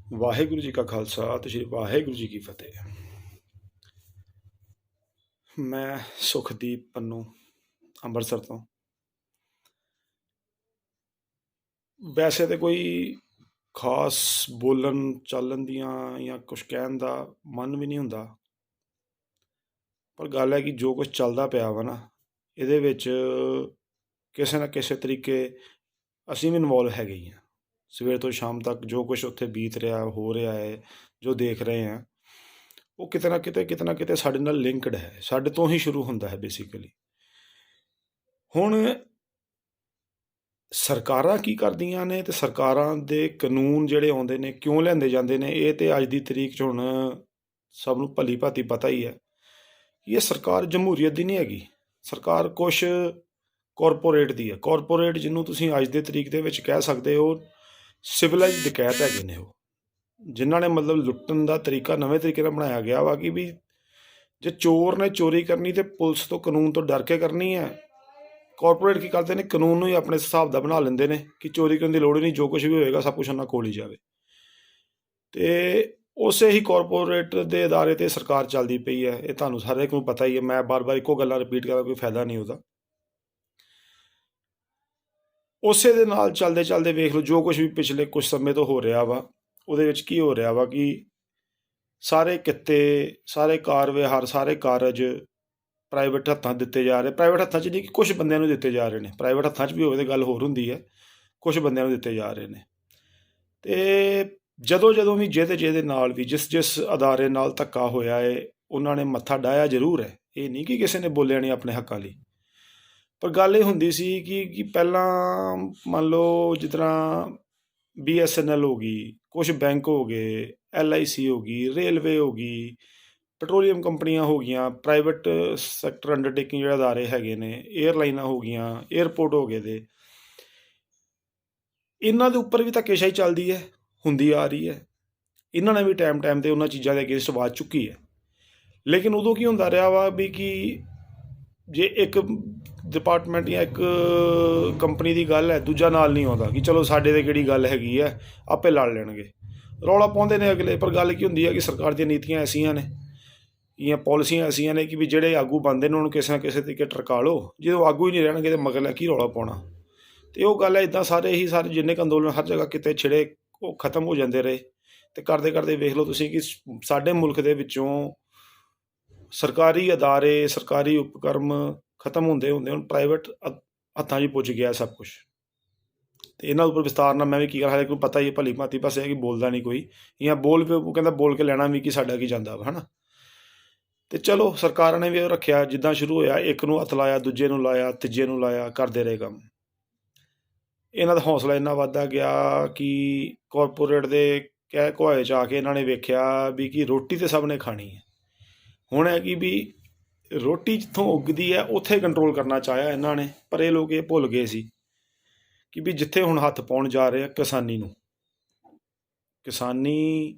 ਵਾਹਿਗੁਰੂ ਜੀ ਕਾ ਖਾਲਸਾ ਤੇ ਸ਼੍ਰੀ ਵਾਹਿਗੁਰੂ ਜੀ ਕੀ ਫਤਿਹ। ਮੈਂ ਸੁਖਦੀਪ ਪੰਨੂ ਅੰਮ੍ਰਿਤਸਰ ਤੋਂ। ਵੈਸੇ ਤਾਂ ਕੋਈ ਖਾਸ ਬੋਲਣ ਚਾਲਣ ਦੀਆਂ ਜਾਂ ਕੁਛ ਕਹਿਣ ਦਾ ਮਨ ਵੀ ਨਹੀਂ ਹੁੰਦਾ, ਪਰ ਗੱਲ ਹੈ ਕਿ ਜੋ ਕੁਛ ਚੱਲਦਾ ਪਿਆ ਵਾ ਨਾ, ਇਹਦੇ ਵਿੱਚ ਕਿਸੇ ਨਾ ਕਿਸੇ ਤਰੀਕੇ ਅਸੀਂ ਵੀ ਇਨਵੋਲਵ ਹੈਗੇ ਹੀ ਹਾਂ। ਸਵੇਰ ਤੋਂ ਸ਼ਾਮ ਤੱਕ ਜੋ ਕੁਛ ਉੱਥੇ ਬੀਤ ਰਿਹਾ ਹੋ ਰਿਹਾ ਹੈ, ਜੋ ਦੇਖ ਰਹੇ ਹਾਂ, ਉਹ ਕਿਤੇ ਨਾ ਕਿਤੇ ਸਾਡੇ ਨਾਲ ਲਿੰਕਡ ਹੈ, ਸਾਡੇ ਤੋਂ ਹੀ ਸ਼ੁਰੂ ਹੁੰਦਾ ਹੈ ਬੇਸਿਕਲੀ। ਹੁਣ ਸਰਕਾਰਾਂ ਕੀ ਕਰਦੀਆਂ ਨੇ, ਤੇ ਸਰਕਾਰਾਂ ਦੇ ਕਾਨੂੰਨ ਜਿਹੜੇ ਆਉਂਦੇ ਨੇ ਕਿਉਂ ਲਿਆਂਦੇ ਜਾਂਦੇ ਨੇ, ਇਹ ਤੇ ਅੱਜ ਦੀ ਤਰੀਕ 'ਚ ਹੁਣ ਸਭ ਨੂੰ ਭਲੀ ਭਾਂਤੀ ਪਤਾ ਹੀ ਹੈ। ਇਹ ਸਰਕਾਰ ਜਮਹੂਰੀਅਤ ਦੀ ਨਹੀਂ ਹੈਗੀ, ਸਰਕਾਰ ਕੁਛ ਕਾਰਪੋਰੇਟ ਦੀ ਹੈ। ਕਾਰਪੋਰੇਟ ਜਿਹਨੂੰ ਤੁਸੀਂ ਅੱਜ ਦੇ ਤਰੀਕ ਦੇ ਵਿੱਚ ਕਹਿ ਸਕਦੇ ਹੋ ਸਿਵਲਾਈਜ਼ ਡਕੈਤ ਹੈਗੇ ਨੇ, ਉਹ ਜਿਨ੍ਹਾਂ ਨੇ ਮਤਲਬ ਲੁੱਟਣ ਦਾ ਤਰੀਕਾ ਨਵੇਂ ਤਰੀਕੇ ਨਾਲ ਬਣਾਇਆ ਗਿਆ ਵਾ ਕਿ ਵੀ ਜੇ ਚੋਰ ਨੇ ਚੋਰੀ ਕਰਨੀ ਤੇ ਪੁਲਿਸ ਤੋਂ ਕਾਨੂੰਨ ਤੋਂ ਡਰ ਕੇ ਕਰਨੀ ਹੈ। ਕਾਰਪੋਰੇਟ ਕੀ ਕਰਦੇ ਨੇ, ਕਾਨੂੰਨ ਨੂੰ ਹੀ ਆਪਣੇ ਹਿਸਾਬ ਦਾ ਬਣਾ ਲੈਂਦੇ ਨੇ ਕਿ ਚੋਰੀ ਕਰਨ ਦੀ ਲੋੜ ਹੀ ਨਹੀਂ, ਜੋ ਕੁਛ ਵੀ ਹੋਏਗਾ ਸਭ ਕੁਛ ਉਹਨਾਂ ਕੋਲ ਹੀ ਜਾਵੇ। ਤੇ ਉਸੇ ਹੀ ਕਾਰਪੋਰੇਟ ਦੇ ਅਦਾਰੇ ਤੇ ਸਰਕਾਰ ਚੱਲਦੀ ਪਈ ਹੈ, ਇਹ ਤੁਹਾਨੂੰ ਸਾਰੇ ਨੂੰ ਪਤਾ ਹੀ ਹੈ। ਮੈਂ ਬਾਰ-ਬਾਰ ਇੱਕੋ ਗੱਲਾਂ ਰਿਪੀਟ ਕਰਾਂ, ਕੋਈ ਫਾਇਦਾ ਨਹੀਂ ਉਹਦਾ। ਉਸੇ ਦੇ ਨਾਲ ਚੱਲਦੇ ਚੱਲਦੇ ਵੇਖ ਲਓ ਜੋ ਕੁਛ ਵੀ ਪਿਛਲੇ ਕੁਛ ਸਮੇਂ ਤੋਂ ਹੋ ਰਿਹਾ ਵਾ, ਉਹਦੇ ਵਿੱਚ ਕੀ ਹੋ ਰਿਹਾ ਵਾ ਕਿ ਸਾਰੇ ਕਿੱਤੇ, ਸਾਰੇ ਕਾਰ ਵਿਹਾਰ, ਸਾਰੇ ਕਾਰਜ ਪ੍ਰਾਈਵੇਟ ਹੱਥਾਂ ਦਿੱਤੇ ਜਾ ਰਹੇ। ਪ੍ਰਾਈਵੇਟ ਹੱਥਾਂ 'ਚ ਨਹੀਂ ਕਿ ਕੁਛ ਬੰਦਿਆਂ ਨੂੰ ਦਿੱਤੇ ਜਾ ਰਹੇ ਨੇ, ਪ੍ਰਾਈਵੇਟ ਹੱਥਾਂ 'ਚ ਵੀ ਹੋਵੇ ਤਾਂ ਗੱਲ ਹੋਰ ਹੁੰਦੀ ਹੈ, ਕੁਛ ਬੰਦਿਆਂ ਨੂੰ ਦਿੱਤੇ ਜਾ ਰਹੇ ਨੇ। ਤੇ ਜਦੋਂ ਵੀ ਜਿਹਦੇ ਨਾਲ ਵੀ ਜਿਸ ਅਦਾਰੇ ਨਾਲ ਧੱਕਾ ਹੋਇਆ ਹੈ, ਉਹਨਾਂ ਨੇ ਮੱਥਾ ਡਾਹਿਆ ਜ਼ਰੂਰ ਹੈ। ਇਹ ਨਹੀਂ ਕਿ ਕਿਸੇ ਨੇ ਬੋਲਿਆ ਨਹੀਂ ਆਪਣੇ ਹੱਕਾਂ ਲਈ, ਪਰ ਗੱਲ ਇਹ ਹੁੰਦੀ ਸੀ ਕਿ ਪਹਿਲਾਂ ਮੰਨ ਲਓ ਜਿਸ ਤਰ੍ਹਾਂ BSNL ਹੋ ਗਈ, ਕੁਛ ਬੈਂਕ ਹੋ ਗਏ, LIC ਹੋ ਗਈ, ਰੇਲਵੇ ਹੋ ਗਈ, ਪੈਟਰੋਲੀਅਮ ਕੰਪਨੀਆਂ ਹੋ ਗਈਆਂ, ਪ੍ਰਾਈਵੇਟ ਸੈਕਟਰ ਅੰਡਰਟੇਕਿੰਗ ਜਿਹੜੇ ਅਦਾਰੇ ਹੈਗੇ ਨੇ, ਏਅਰਲਾਈਨਾਂ ਹੋ ਗਈਆਂ, ਏਅਰਪੋਰਟ ਹੋ ਗਏ ਦੇ, ਇਹਨਾਂ ਦੇ ਉੱਪਰ ਵੀ ਧੱਕੇਸ਼ਾਹੀ ਚੱਲਦੀ ਹੈ, ਹੁੰਦੀ ਆ ਰਹੀ ਹੈ। ਇਹਨਾਂ ਨੇ ਵੀ ਟਾਈਮ 'ਤੇ ਉਹਨਾਂ ਚੀਜ਼ਾਂ ਦੇ ਅਗੇਂਸਟ ਆਵਾਜ਼ ਚੁੱਕੀ ਹੈ। ਲੇਕਿਨ ਉਦੋਂ ਕੀ ਹੁੰਦਾ ਰਿਹਾ ਵਾ ਵੀ ਕਿ ਜੇ ਇੱਕ ਡਿਪਾਰਟਮੈਂਟ ਜਾਂ ਇੱਕ ਕੰਪਨੀ ਦੀ ਗੱਲ ਹੈ, ਦੂਜਾ ਨਾਲ ਨਹੀਂ ਆਉਂਦਾ ਕਿ ਚਲੋ ਸਾਡੇ 'ਤੇ ਕਿਹੜੀ ਗੱਲ ਹੈਗੀ ਹੈ, ਆਪੇ ਲੜ ਲੈਣਗੇ, ਰੌਲਾ ਪਾਉਂਦੇ ਨੇ ਅਗਲੇ। ਪਰ ਗੱਲ ਕੀ ਹੁੰਦੀ ਹੈ ਕਿ ਸਰਕਾਰ ਦੀਆਂ ਨੀਤੀਆਂ ਐਸੀਆਂ ਨੇ ਜਾਂ ਪਾਲਿਸੀਆਂ ਐਸੀਆਂ ਨੇ ਕਿ ਵੀ ਜਿਹੜੇ ਆਗੂ ਬਣਦੇ ਨੇ ਉਹਨੂੰ ਕਿਸੇ ਨਾ ਕਿਸੇ ਤਰੀਕੇ ਟਰਕਾ ਲਓ। ਜਦੋਂ ਆਗੂ ਹੀ ਨਹੀਂ ਰਹਿਣਗੇ ਤਾਂ ਮਗਰ ਲੈ ਕੀ ਰੌਲਾ ਪਾਉਣਾ। ਤੇ ਉਹ ਗੱਲ ਹੈ, ਇੱਦਾਂ ਸਾਰੇ ਜਿੰਨੇ ਕੁ ਅੰਦੋਲਨ ਹਰ ਜਗ੍ਹਾ ਕਿਤੇ ਛਿੜੇ, ਉਹ ਖਤਮ ਹੋ ਜਾਂਦੇ ਰਹੇ। ਤੇ ਕਰਦੇ ਕਰਦੇ ਵੇਖ ਲਓ ਤੁਸੀਂ ਕਿ ਸਾਡੇ ਮੁਲਕ ਦੇ ਵਿੱਚੋਂ ਸਰਕਾਰੀ ਅਦਾਰੇ, ਸਰਕਾਰੀ ਉਪਕਰਮ ਖਤਮ ਹੁੰਦੇ ਹੁੰਦੇ ਹੁਣ ਪ੍ਰਾਈਵੇਟ ਹੱਥਾਂ 'ਚ ਪੁੱਜ ਗਿਆ ਸਭ ਕੁਛ। ਤੇ ਇਹਨਾਂ ਉੱਪਰ ਵਿਸਤਾਰ ਨਾਲ ਮੈਂ ਵੀ ਕੀ ਕਰਾਂ, ਹਰੇਕ ਨੂੰ ਪਤਾ ਹੀ ਭਲੀ ਭਾਂਤੀ, ਬਸ ਇਹ ਕਿ ਬੋਲਦਾ ਨਹੀਂ ਕੋਈ, ਜਾਂ ਉਹ ਕਹਿੰਦਾ ਬੋਲ ਕੇ ਲੈਣਾ ਵੀ ਕਿ ਸਾਡਾ ਕੀ ਜਾਂਦਾ ਵਾ, ਹੈ ਨਾ। ਤੇ ਚਲੋ ਸਰਕਾਰਾਂ ਨੇ ਵੀ ਉਹ ਰੱਖਿਆ, ਜਿੱਦਾਂ ਸ਼ੁਰੂ ਹੋਇਆ ਇੱਕ ਨੂੰ ਹੱਥ ਲਾਇਆ, ਦੂਜੇ ਨੂੰ ਲਾਇਆ, ਤੀਜੇ ਨੂੰ ਲਾਇਆ, ਕਰਦੇ ਰਹੇ ਕੰਮ। ਇਹਨਾਂ ਦਾ ਹੌਸਲਾ ਇੰਨਾ ਵੱਧਦਾ ਗਿਆ ਕਿ ਕਾਰਪੋਰੇਟ ਦੇ ਕਹਿ ਕੁਹਾਏ 'ਚ ਆ ਕੇ ਇਹਨਾਂ ਨੇ ਵੇਖਿਆ ਵੀ ਕਿ ਰੋਟੀ ਤਾਂ ਸਭ ਨੇ ਖਾਣੀ ਹੈ। ਹੁਣ ਹੈ ਕਿ ਵੀ ਰੋਟੀ ਜਿੱਥੋਂ ਉੱਗਦੀ ਹੈ ਉੱਥੇ ਕੰਟਰੋਲ ਕਰਨਾ ਚਾਹਿਆ ਇਹਨਾਂ ਨੇ, ਪਰ ਇਹ ਲੋਕ ਇਹ ਭੁੱਲ ਗਏ ਸੀ ਕਿ ਵੀ ਜਿੱਥੇ ਹੁਣ ਹੱਥ ਪਾਉਣ ਜਾ ਰਹੇ ਆ ਕਿਸਾਨੀ ਨੂੰ, ਕਿਸਾਨੀ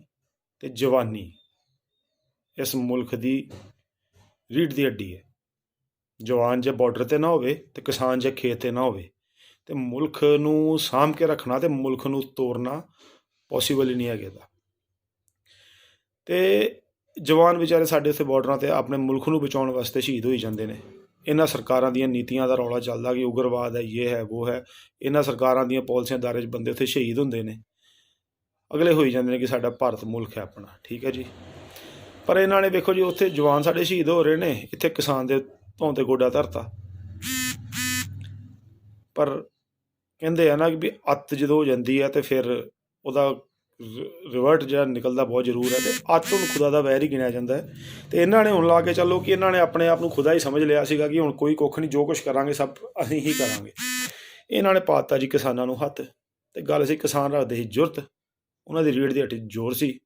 ਤੇ ਜਵਾਨੀ ਇਸ ਮੁਲਕ ਦੀ ਰੀੜ੍ਹ ਦੀ ਹੱਡੀ ਹੈ। ਜਵਾਨ ਜੇ ਬਾਰਡਰ 'ਤੇ ਨਾ ਹੋਵੇ ਤੇ ਕਿਸਾਨ ਜੇ ਖੇਤ 'ਤੇ ਨਾ ਹੋਵੇ, ਤੇ ਮੁਲਕ ਨੂੰ ਸਾਂਭ ਕੇ ਰੱਖਣਾ ਤੇ ਮੁਲਕ ਨੂੰ ਤੋੜਨਾ ਪੋਸੀਬਲ ਹੀ ਨਹੀਂ ਹੈਗਾ ਦਾ। ਤੇ ਜਵਾਨ ਵਿਚਾਰੇ ਸਾਡੇ ਉੱਥੇ ਬਾਰਡਰਾਂ 'ਤੇ ਆਪਣੇ ਮੁਲਕ ਨੂੰ ਬਚਾਉਣ ਵਾਸਤੇ ਸ਼ਹੀਦ ਹੋਈ ਜਾਂਦੇ ਨੇ। ਇਹਨਾਂ ਸਰਕਾਰਾਂ ਦੀਆਂ ਨੀਤੀਆਂ ਦਾ ਰੌਲਾ ਚੱਲਦਾ ਕਿ ਉਗਰਵਾਦ ਹੈ, ਇਹ ਹੈ, ਉਹ ਹੈ। ਇਹਨਾਂ ਸਰਕਾਰਾਂ ਦੀਆਂ ਪਾਲਿਸੀਆਂ ਦਾਇਰੇ 'ਚ ਬੰਦੇ ਉੱਥੇ ਸ਼ਹੀਦ ਹੁੰਦੇ ਨੇ, ਅਗਲੇ ਹੋਈ ਜਾਂਦੇ ਨੇ ਕਿ ਸਾਡਾ ਭਾਰਤ ਮੁਲਕ ਹੈ ਆਪਣਾ, ਠੀਕ ਹੈ ਜੀ। ਪਰ ਇਹਨਾਂ ਨੇ ਵੇਖੋ ਜੀ, ਉੱਥੇ ਜਵਾਨ ਸਾਡੇ ਸ਼ਹੀਦ ਹੋ ਰਹੇ ਨੇ, ਇੱਥੇ ਕਿਸਾਨ ਦੇ ਧੌਣ 'ਤੇ ਗੋਡਾ ਧਰਤਾ। ਪਰ ਕਹਿੰਦੇ ਆ ਨਾ ਕਿ ਵੀ ਅੱਤ ਜਦੋਂ ਹੋ ਜਾਂਦੀ ਹੈ ਤੇ ਫਿਰ ਉਹਦਾ ਰਿਵਰਟ ਜਿਹੜਾ ਨਿਕਲਦਾ ਬਹੁਤ ਜ਼ਰੂਰ ਹੈ। ਤੇ ਅੱਤ ਨੂੰ ਖੁਦਾ ਦਾ ਵੈਰ ਹੀ ਗਿਣਿਆ ਜਾਂਦਾ ਹੈ। ਤੇ ਇਹਨਾਂ ਨੇ ਹੁਣ ਲਾ ਕੇ ਚੱਲੋ ਕਿ ਇਹਨਾਂ ਨੇ ਆਪਣੇ ਆਪ ਨੂੰ ਖੁਦਾ ਹੀ ਸਮਝ ਲਿਆ ਸੀਗਾ ਕਿ ਹੁਣ ਕੋਈ ਕੁੱਖ ਨਹੀਂ, ਜੋ ਕੁਛ ਕਰਾਂਗੇ ਸਭ ਅਸੀਂ ਹੀ ਕਰਾਂਗੇ। ਇਹਨਾਂ ਨੇ ਪਾ ਦਿੱਤਾ ਜੀ ਕਿਸਾਨਾਂ ਨੂੰ ਹੱਥ। ਤੇ ਗੱਲ ਸੀ ਕਿਸਾਨ ਰੱਖਦੇ ਸੀ ਜੁਰਤ, ਉਹਨਾਂ ਦੀ ਰੀੜ੍ਹ ਦੀ ਹੱਡੀ ਜ਼ੋਰ ਸੀ।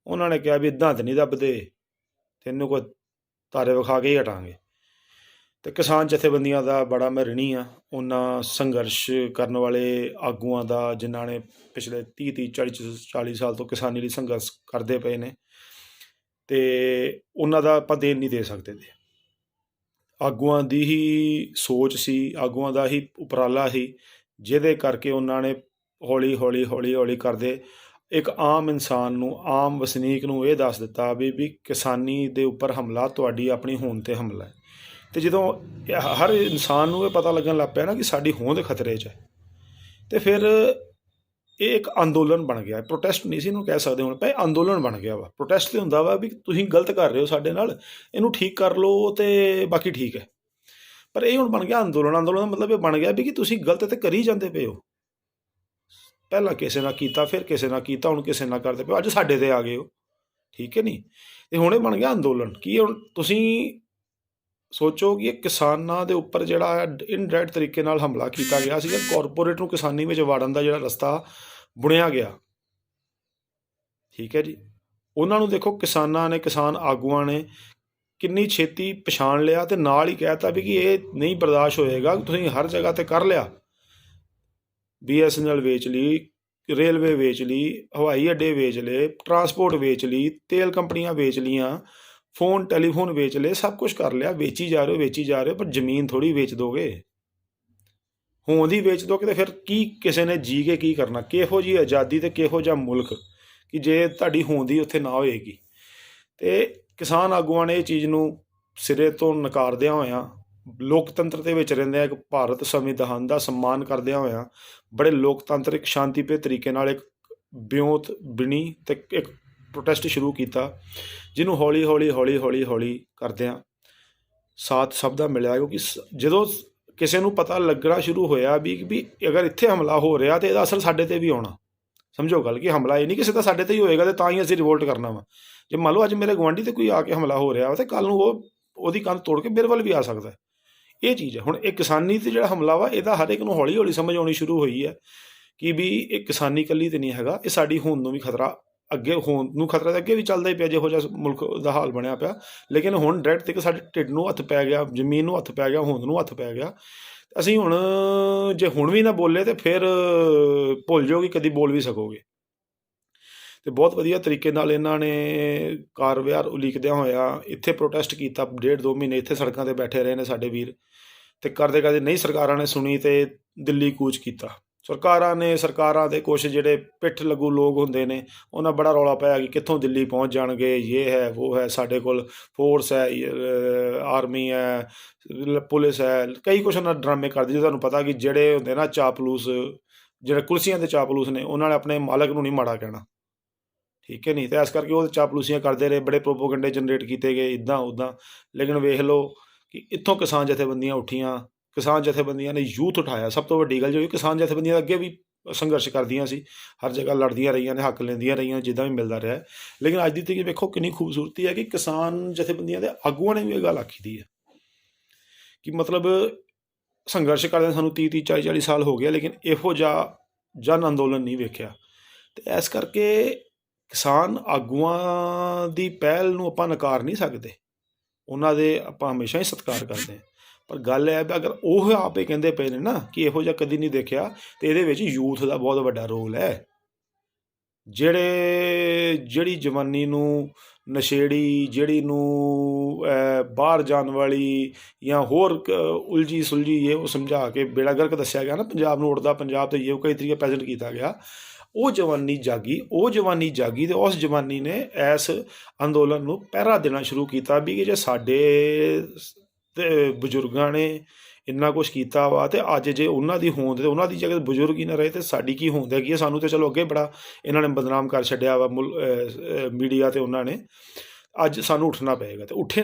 ਉਹਨਾਂ ਨੇ ਕਿਹਾ ਵੀ ਇੱਦਾਂ ਤਾਂ ਨਹੀਂ ਦੱਬਦੇ, ਤੈਨੂੰ ਕੋਈ ਤਾਰੇ ਵਿਖਾ ਕੇ ਹੀ ਹਟਾਂਗੇ। ਤੇ ਕਿਸਾਨ ਜਥੇਬੰਦੀਆਂ ਦਾ ਬੜਾ ਮੈਂ ਰਿਣੀ ਆ, ਉਹਨਾਂ ਸੰਘਰਸ਼ ਕਰਨ ਵਾਲੇ ਆਗੂਆਂ ਦਾ, ਜਿਨ੍ਹਾਂ ਨੇ ਪਿਛਲੇ 30 40 ਸਾਲ ਤੋਂ ਕਿਸਾਨੀ ਲਈ ਸੰਘਰਸ਼ ਕਰਦੇ ਪਏ ਨੇ। ਤੇ ਉਹਨਾਂ ਦਾ ਆਪਾਂ ਦੇਣ ਨਹੀਂ ਦੇ ਸਕਦੇ। ਤੇ ਆਗੂਆਂ ਦੀ ਹੀ ਸੋਚ ਸੀ, ਆਗੂਆਂ ਦਾ ਹੀ ਉਪਰਾਲਾ ਸੀ, ਜਿਹਦੇ ਕਰਕੇ ਉਹਨਾਂ ਨੇ ਹੌਲੀ ਹੌਲੀ ਕਰਦੇ ਇੱਕ ਆਮ ਇਨਸਾਨ ਨੂੰ, ਆਮ ਵਸਨੀਕ ਨੂੰ ਇਹ ਦੱਸ ਦਿੱਤਾ ਵੀ ਕਿਸਾਨੀ ਦੇ ਉੱਪਰ ਹਮਲਾ ਤੁਹਾਡੀ ਆਪਣੀ ਹੋਂਦ 'ਤੇ ਹਮਲਾ ਹੈ। ਅਤੇ ਜਦੋਂ ਹਰ ਇਨਸਾਨ ਨੂੰ ਇਹ ਪਤਾ ਲੱਗਣ ਲੱਗ ਪਿਆ ਨਾ ਕਿ ਸਾਡੀ ਹੋਂਦ ਖਤਰੇ 'ਚ ਹੈ, ਅਤੇ ਫਿਰ ਇਹ ਇੱਕ ਅੰਦੋਲਨ ਬਣ ਗਿਆ। ਪ੍ਰੋਟੈਸਟ ਨਹੀਂ ਸੀ ਇਹਨੂੰ ਕਹਿ ਸਕਦੇ ਹੁਣ, ਪਰ ਅੰਦੋਲਨ ਬਣ ਗਿਆ ਵਾ। ਪ੍ਰੋਟੈਸਟ ਤਾਂ ਹੁੰਦਾ ਵਾ ਵੀ ਤੁਸੀਂ ਗਲਤ ਕਰ ਰਹੇ ਹੋ ਸਾਡੇ ਨਾਲ, ਇਹਨੂੰ ਠੀਕ ਕਰ ਲਓ ਅਤੇ ਬਾਕੀ ਠੀਕ ਹੈ। ਪਰ ਇਹ ਹੁਣ ਬਣ ਗਿਆ ਅੰਦੋਲਨ। ਅੰਦੋਲਨ ਦਾ ਮਤਲਬ ਇਹ ਬਣ ਗਿਆ ਵੀ ਕਿ ਤੁਸੀਂ ਗਲਤ ਤਾਂ ਕਰੀ ਜਾਂਦੇ ਪਏ ਹੋ। ਪਹਿਲਾਂ ਕਿਸੇ ਨਾਲ ਕੀਤਾ, ਫਿਰ ਕਿਸੇ ਨਾਲ ਕੀਤਾ, ਹੁਣ ਕਿਸੇ ਨਾਲ ਕਰਦੇ ਪਏ ਹੋ, ਅੱਜ ਸਾਡੇ 'ਤੇ ਆ ਗਏ ਹੋ। ਠੀਕ ਹੈ ਨਹੀਂ? ਅਤੇ ਹੁਣ ਇਹ ਬਣ ਗਿਆ ਅੰਦੋਲਨ। ਕੀ ਹੁਣ ਤੁਸੀਂ ਸੋਚੋ ਕਿ ਇਹ ਕਿਸਾਨਾਂ ਦੇ ਉੱਪਰ ਜਿਹੜਾ ਇਨਡਾਇਰੈਕਟ ਤਰੀਕੇ ਨਾਲ ਹਮਲਾ ਕੀਤਾ ਗਿਆ ਸੀਗਾ, ਕਾਰਪੋਰੇਟ ਨੂੰ ਕਿਸਾਨੀ ਵਿੱਚ ਵਾੜਨ ਦਾ ਜਿਹੜਾ ਰਸਤਾ ਬੁਣਿਆ ਗਿਆ। ਠੀਕ ਹੈ ਜੀ? ਉਹਨਾਂ ਨੂੰ ਦੇਖੋ, ਕਿਸਾਨਾਂ ਨੇ, ਕਿਸਾਨ ਆਗੂਆਂ ਨੇ ਕਿੰਨੀ ਛੇਤੀ ਪਛਾਣ ਲਿਆ ਅਤੇ ਨਾਲ ਹੀ ਕਹਿ ਦਿੱਤਾ ਵੀ ਕਿ ਇਹ ਨਹੀਂ ਬਰਦਾਸ਼ਤ ਹੋਏਗਾ। ਤੁਸੀਂ ਹਰ ਜਗ੍ਹਾ 'ਤੇ ਕਰ ਲਿਆ, BSNL ਵੇਚ ਲਈ, ਰੇਲਵੇ ਵੇਚ ਲਈ, ਹਵਾਈ ਅੱਡੇ ਵੇਚ ਲਏ, ਟਰਾਂਸਪੋਰਟ ਵੇਚ ਲਈ, ਤੇਲ ਕੰਪਨੀਆਂ ਵੇਚ ਲਈਆਂ, ਫੋਨ ਟੈਲੀਫੋਨ ਵੇਚ ਲਏ, ਸਭ ਕੁਛ ਕਰ ਲਿਆ। ਵੇਚੀ ਜਾ ਰਹੇ ਹੋ, ਵੇਚੀ ਜਾ ਰਹੇ ਹੋ, ਪਰ ਜ਼ਮੀਨ ਥੋੜ੍ਹੀ ਵੇਚ ਦੋਗੇ। ਹੋਂਦ ਹੀ ਵੇਚ ਦੋਗੇ ਅਤੇ ਫਿਰ ਕੀ ਕਿਸੇ ਨੇ ਜੀ ਕੇ ਕੀ ਕਰਨਾ? ਕਿਹੋ ਜਿਹੀ ਆਜ਼ਾਦੀ ਅਤੇ ਕਿਹੋ ਜਿਹਾ ਮੁਲਕ ਕਿ ਜੇ ਤੁਹਾਡੀ ਹੋਂਦ ਹੀ ਉੱਥੇ ਨਾ ਹੋਏਗੀ। ਅਤੇ ਕਿਸਾਨ ਆਗੂਆਂ ਨੇ ਇਹ ਚੀਜ਼ ਨੂੰ ਸਿਰੇ ਤੋਂ ਨਕਾਰਦਿਆਂ ਹੋਇਆਂ, ਲੋਕਤੰਤਰ ਦੇ ਵਿੱਚ ਰਹਿੰਦਿਆਂ, ਇੱਕ ਭਾਰਤ ਸੰਵਿਧਾਨ ਦਾ ਸਨਮਾਨ ਕਰਦਿਆਂ ਹੋਇਆਂ, ਬੜੇ ਲੋਕਤੰਤਰਿਕ ਸ਼ਾਂਤੀਪ੍ਰਿय ਤਰੀਕੇ ਨਾਲ ਇੱਕ ਵਿਉਂਤ ਬਿਣੀ ਅਤੇ ਇੱਕ ਪ੍ਰੋਟੈਸਟ ਸ਼ੁਰੂ ਕੀਤਾ, ਜਿਹਨੂੰ ਹੌਲੀ ਹੌਲੀ ਹੌਲੀ ਹੌਲੀ ਹੌਲੀ ਕਰਦਿਆਂ ਸਾਥ ਸਭ ਦਾ ਮਿਲਿਆ। ਕਿਉਂਕਿ ਜਦੋਂ ਕਿਸੇ ਨੂੰ ਪਤਾ ਲੱਗਣਾ ਸ਼ੁਰੂ ਹੋਇਆ ਵੀ ਅਗਰ ਇੱਥੇ ਹਮਲਾ ਹੋ ਰਿਹਾ ਤਾਂ ਇਹਦਾ ਅਸਰ ਸਾਡੇ 'ਤੇ ਵੀ ਆਉਣਾ। ਸਮਝੋ ਗੱਲ, ਕਿ ਹਮਲਾ ਇਹ ਨਹੀਂ ਕਿਸੇ ਦਾ ਸਾਡੇ 'ਤੇ ਹੀ ਹੋਏਗਾ ਅਤੇ ਤਾਂ ਹੀ ਅਸੀਂ ਰਿਵੋਲਟ ਕਰਨਾ ਵਾ। ਜੇ ਮੰਨ ਲਓ ਅੱਜ ਮੇਰੇ ਗੁਆਂਢੀ 'ਤੇ ਕੋਈ ਆ ਕੇ ਹਮਲਾ ਹੋ ਰਿਹਾ ਵਾ, ਅਤੇ ਕੱਲ੍ਹ ਨੂੰ ਉਹਦੀ ਕੰਧ ਤੋੜ ਕੇ ਮੇਰੇ ਵੱਲ ਵੀ ਆ ਸਕਦਾ। ਇਹ ਚੀਜ਼ ਹੈ। ਹੁਣ ਇਹ ਕਿਸਾਨੀ 'ਤੇ ਜਿਹੜਾ ਹਮਲਾ ਵਾ, ਇਹਦਾ ਹਰ ਇੱਕ ਨੂੰ ਹੌਲੀ ਹੌਲੀ ਸਮਝ ਆਉਣੀ ਸ਼ੁਰੂ ਹੋਈ ਹੈ ਕਿ ਵੀ ਇਹ ਕਿਸਾਨੀ ਇਕੱਲੀ ਤਾਂ ਨਹੀਂ ਹੈਗਾ, ਇਹ ਸਾਡੀ ਹੋਂਦ ਨੂੰ ਵੀ ਖਤਰਾ, ਅੱਗੇ ਹੋਂਦ ਨੂੰ ਖਤਰਾ ਤਾਂ ਅੱਗੇ ਵੀ ਚੱਲਦਾ ਹੀ ਪਿਆ, ਜਿਹੋ ਜਿਹਾ ਮੁਲਕ ਦਾ ਹਾਲ ਬਣਿਆ ਪਿਆ। ਲੇਕਿਨ ਹੁਣ ਡਾਇਰੈਕਟ ਤੱਕ ਸਾਡੇ ਢਿੱਡ ਨੂੰ ਹੱਥ ਪੈ ਗਿਆ, ਜ਼ਮੀਨ ਨੂੰ ਹੱਥ ਪੈ ਗਿਆ, ਹੋਂਦ ਨੂੰ ਹੱਥ ਪੈ ਗਿਆ। ਅਸੀਂ ਹੁਣ ਜੇ ਹੁਣ ਵੀ ਨਾ ਬੋਲੇ ਤਾਂ ਫਿਰ ਭੁੱਲ ਜਾਓ ਕਿ ਕਦੀ ਬੋਲ ਵੀ ਸਕੋਗੇ। ਅਤੇ ਬਹੁਤ ਵਧੀਆ ਤਰੀਕੇ ਨਾਲ ਇਹਨਾਂ ਨੇ ਕਾਰ ਵਿਹਾਰ ਉਲੀਕਦਿਆਂ ਹੋਇਆ ਇੱਥੇ ਪ੍ਰੋਟੈਸਟ ਕੀਤਾ। 1.5-2 ਮਹੀਨੇ ਇੱਥੇ ਸੜਕਾਂ 'ਤੇ ਬੈਠੇ ਰਹੇ ਨੇ ਸਾਡੇ ਵੀਰ, ਅਤੇ ਕਰਦੇ ਕਰਦੇ ਨਹੀਂ ਸਰਕਾਰਾਂ ਨੇ ਸੁਣੀ ਅਤੇ ਦਿੱਲੀ ਕੂਚ ਕੀਤਾ। ਸਰਕਾਰਾਂ ਦੇ ਕੁਛ ਜਿਹੜੇ ਪਿੱਠ ਲੱਗੂ ਲੋਕ ਹੁੰਦੇ ਨੇ, ਉਹਨਾਂ ਬੜਾ ਰੌਲਾ ਪਾਇਆ ਕਿ ਕਿੱਥੋਂ ਦਿੱਲੀ ਪਹੁੰਚ ਜਾਣਗੇ, ਇਹ ਹੈ ਉਹ ਹੈ, ਸਾਡੇ ਕੋਲ ਫੋਰਸ ਹੈ, ਆਰਮੀ ਹੈ, ਪੁਲਿਸ ਹੈ, ਕਈ ਕੁਛ ਉਹਨਾਂ ਡਰਾਮੇ ਕਰਦੇ। ਤੁਹਾਨੂੰ ਪਤਾ ਕਿ ਜਿਹੜੇ ਹੁੰਦੇ ਨਾ ਚਾਪਲੂਸ, ਜਿਹੜੇ ਕੁਰਸੀਆਂ ਦੇ ਚਾਪਲੂਸ ਨੇ, ਉਹਨਾਂ ਨੇ ਆਪਣੇ ਮਾਲਕ ਨੂੰ ਨਹੀਂ ਮਾੜਾ ਕਹਿਣਾ। ਠੀਕ ਹੈ ਨਹੀਂ? ਅਤੇ ਇਸ ਕਰਕੇ ਉਹ ਚਾਪਲੂਸੀਆਂ ਕਰਦੇ ਰਹੇ, ਬੜੇ ਪ੍ਰੋਪੋਗੰਡੇ ਜਨਰੇਟ ਕੀਤੇ ਗਏ ਇੱਦਾਂ ਉੱਦਾਂ। ਲੇਕਿਨ ਵੇਖ ਲਓ ਕਿ ਇੱਥੋਂ ਕਿਸਾਨ ਜਥੇਬੰਦੀਆਂ ਉੱਠੀਆਂ, ਕਿਸਾਨ ਜਥੇਬੰਦੀਆਂ ਨੇ ਯੂਥ ਉਠਾਇਆ। ਸਭ ਤੋਂ ਵੱਡੀ ਗੱਲ ਜੋ ਕਿਸਾਨ ਜਥੇਬੰਦੀਆਂ ਅੱਗੇ ਵੀ ਸੰਘਰਸ਼ ਕਰਦੀਆਂ ਸੀ, ਹਰ ਜਗ੍ਹਾ ਲੜਦੀਆਂ ਰਹੀਆਂ ਨੇ, ਹੱਕ ਲੈਂਦੀਆਂ ਰਹੀਆਂ, ਜਿੱਦਾਂ ਵੀ ਮਿਲਦਾ ਰਿਹਾ। ਲੇਕਿਨ ਅੱਜ ਦੀ ਤਰੀਕ ਵੇਖੋ ਕਿੰਨੀ ਖੂਬਸੂਰਤੀ ਹੈ ਕਿ ਕਿਸਾਨ ਜਥੇਬੰਦੀਆਂ ਦੇ ਆਗੂਆਂ ਨੇ ਵੀ ਇਹ ਗੱਲ ਆਖੀ ਦੀ ਹੈ ਕਿ ਮਤਲਬ ਸੰਘਰਸ਼ ਕਰਦੇ ਸਾਨੂੰ 30-30 40-40 ਸਾਲ ਹੋ ਗਏ, ਲੇਕਿਨ ਇਹੋ ਜਿਹਾ ਜਨ ਅੰਦੋਲਨ ਨਹੀਂ ਵੇਖਿਆ। ਅਤੇ ਇਸ ਕਰਕੇ ਕਿਸਾਨ ਆਗੂਆਂ ਦੀ ਪਹਿਲ ਨੂੰ ਆਪਾਂ ਨਕਾਰ ਨਹੀਂ ਸਕਦੇ, ਉਹਨਾਂ ਦੇ ਆਪਾਂ ਹਮੇਸ਼ਾ ਹੀ ਸਤਿਕਾਰ ਕਰਦੇ ਹਾਂ। ਪਰ ਗੱਲ ਇਹ ਵੀ ਅਗਰ ਉਹ ਆਪ ਇਹ ਕਹਿੰਦੇ ਪਏ ਨੇ ਨਾ ਕਿ ਇਹੋ ਜਿਹਾ ਕਦੀ ਨਹੀਂ ਦੇਖਿਆ, ਅਤੇ ਇਹਦੇ ਵਿੱਚ ਯੂਥ ਦਾ ਬਹੁਤ ਵੱਡਾ ਰੋਲ ਹੈ। ਜਿਹੜੀ ਜਵਾਨੀ ਨੂੰ ਨਸ਼ੇੜੀ, ਜਿਹੜੀ ਨੂੰ ਬਾਹਰ ਜਾਣ ਵਾਲੀ ਜਾਂ ਹੋਰ ਉਲਝੀ ਸੁਲਝੀ ਇਹ ਉਹ ਸਮਝਾ ਕੇ ਬੇੜਾ ਗਰਕ ਦੱਸਿਆ ਗਿਆ ਨਾ, ਪੰਜਾਬ ਨੂੰ ਉੱਡਦਾ ਪੰਜਾਬ ਤੋਂ ਇਹ ਕਈ ਤਰੀਕੇ ਪ੍ਰੈਜ਼ੈਂਟ ਕੀਤਾ ਗਿਆ, ਉਹ ਜਵਾਨੀ ਜਾਗੀ ਅਤੇ ਉਸ ਜਵਾਨੀ ਨੇ ਇਸ ਅੰਦੋਲਨ ਨੂੰ ਪਹਿਰਾ ਦੇਣਾ ਸ਼ੁਰੂ ਕੀਤਾ ਵੀ ਕਿ ਜੇ ਸਾਡੇ ਬਜ਼ੁਰਗਾਂ ਨੇ ਇੰਨਾ ਕੁਛ ਕੀਤਾ ਵਾ, ਅਤੇ ਅੱਜ ਜੇ ਉਹਨਾਂ ਦੀ ਹੋਂਦ ਅਤੇ ਉਹਨਾਂ ਦੀ ਜਗ੍ਹਾ ਬਜ਼ੁਰਗ ਹੀ ਨਾ ਰਹੇ, ਅਤੇ ਸਾਡੀ ਕੀ ਹੋਂਦ ਹੈਗੀ ਹੈ? ਸਾਨੂੰ ਤਾਂ ਚਲੋ ਅੱਗੇ ਬੜਾ ਇਹਨਾਂ ਨੇ ਬਦਨਾਮ ਕਰ ਛੱਡਿਆ ਵਾ ਮੀਡੀਆ, ਅਤੇ ਉਹਨਾਂ ਨੇ ਅੱਜ ਸਾਨੂੰ ਉੱਠਣਾ ਪਏਗਾ। ਅਤੇ ਉੱਠੇ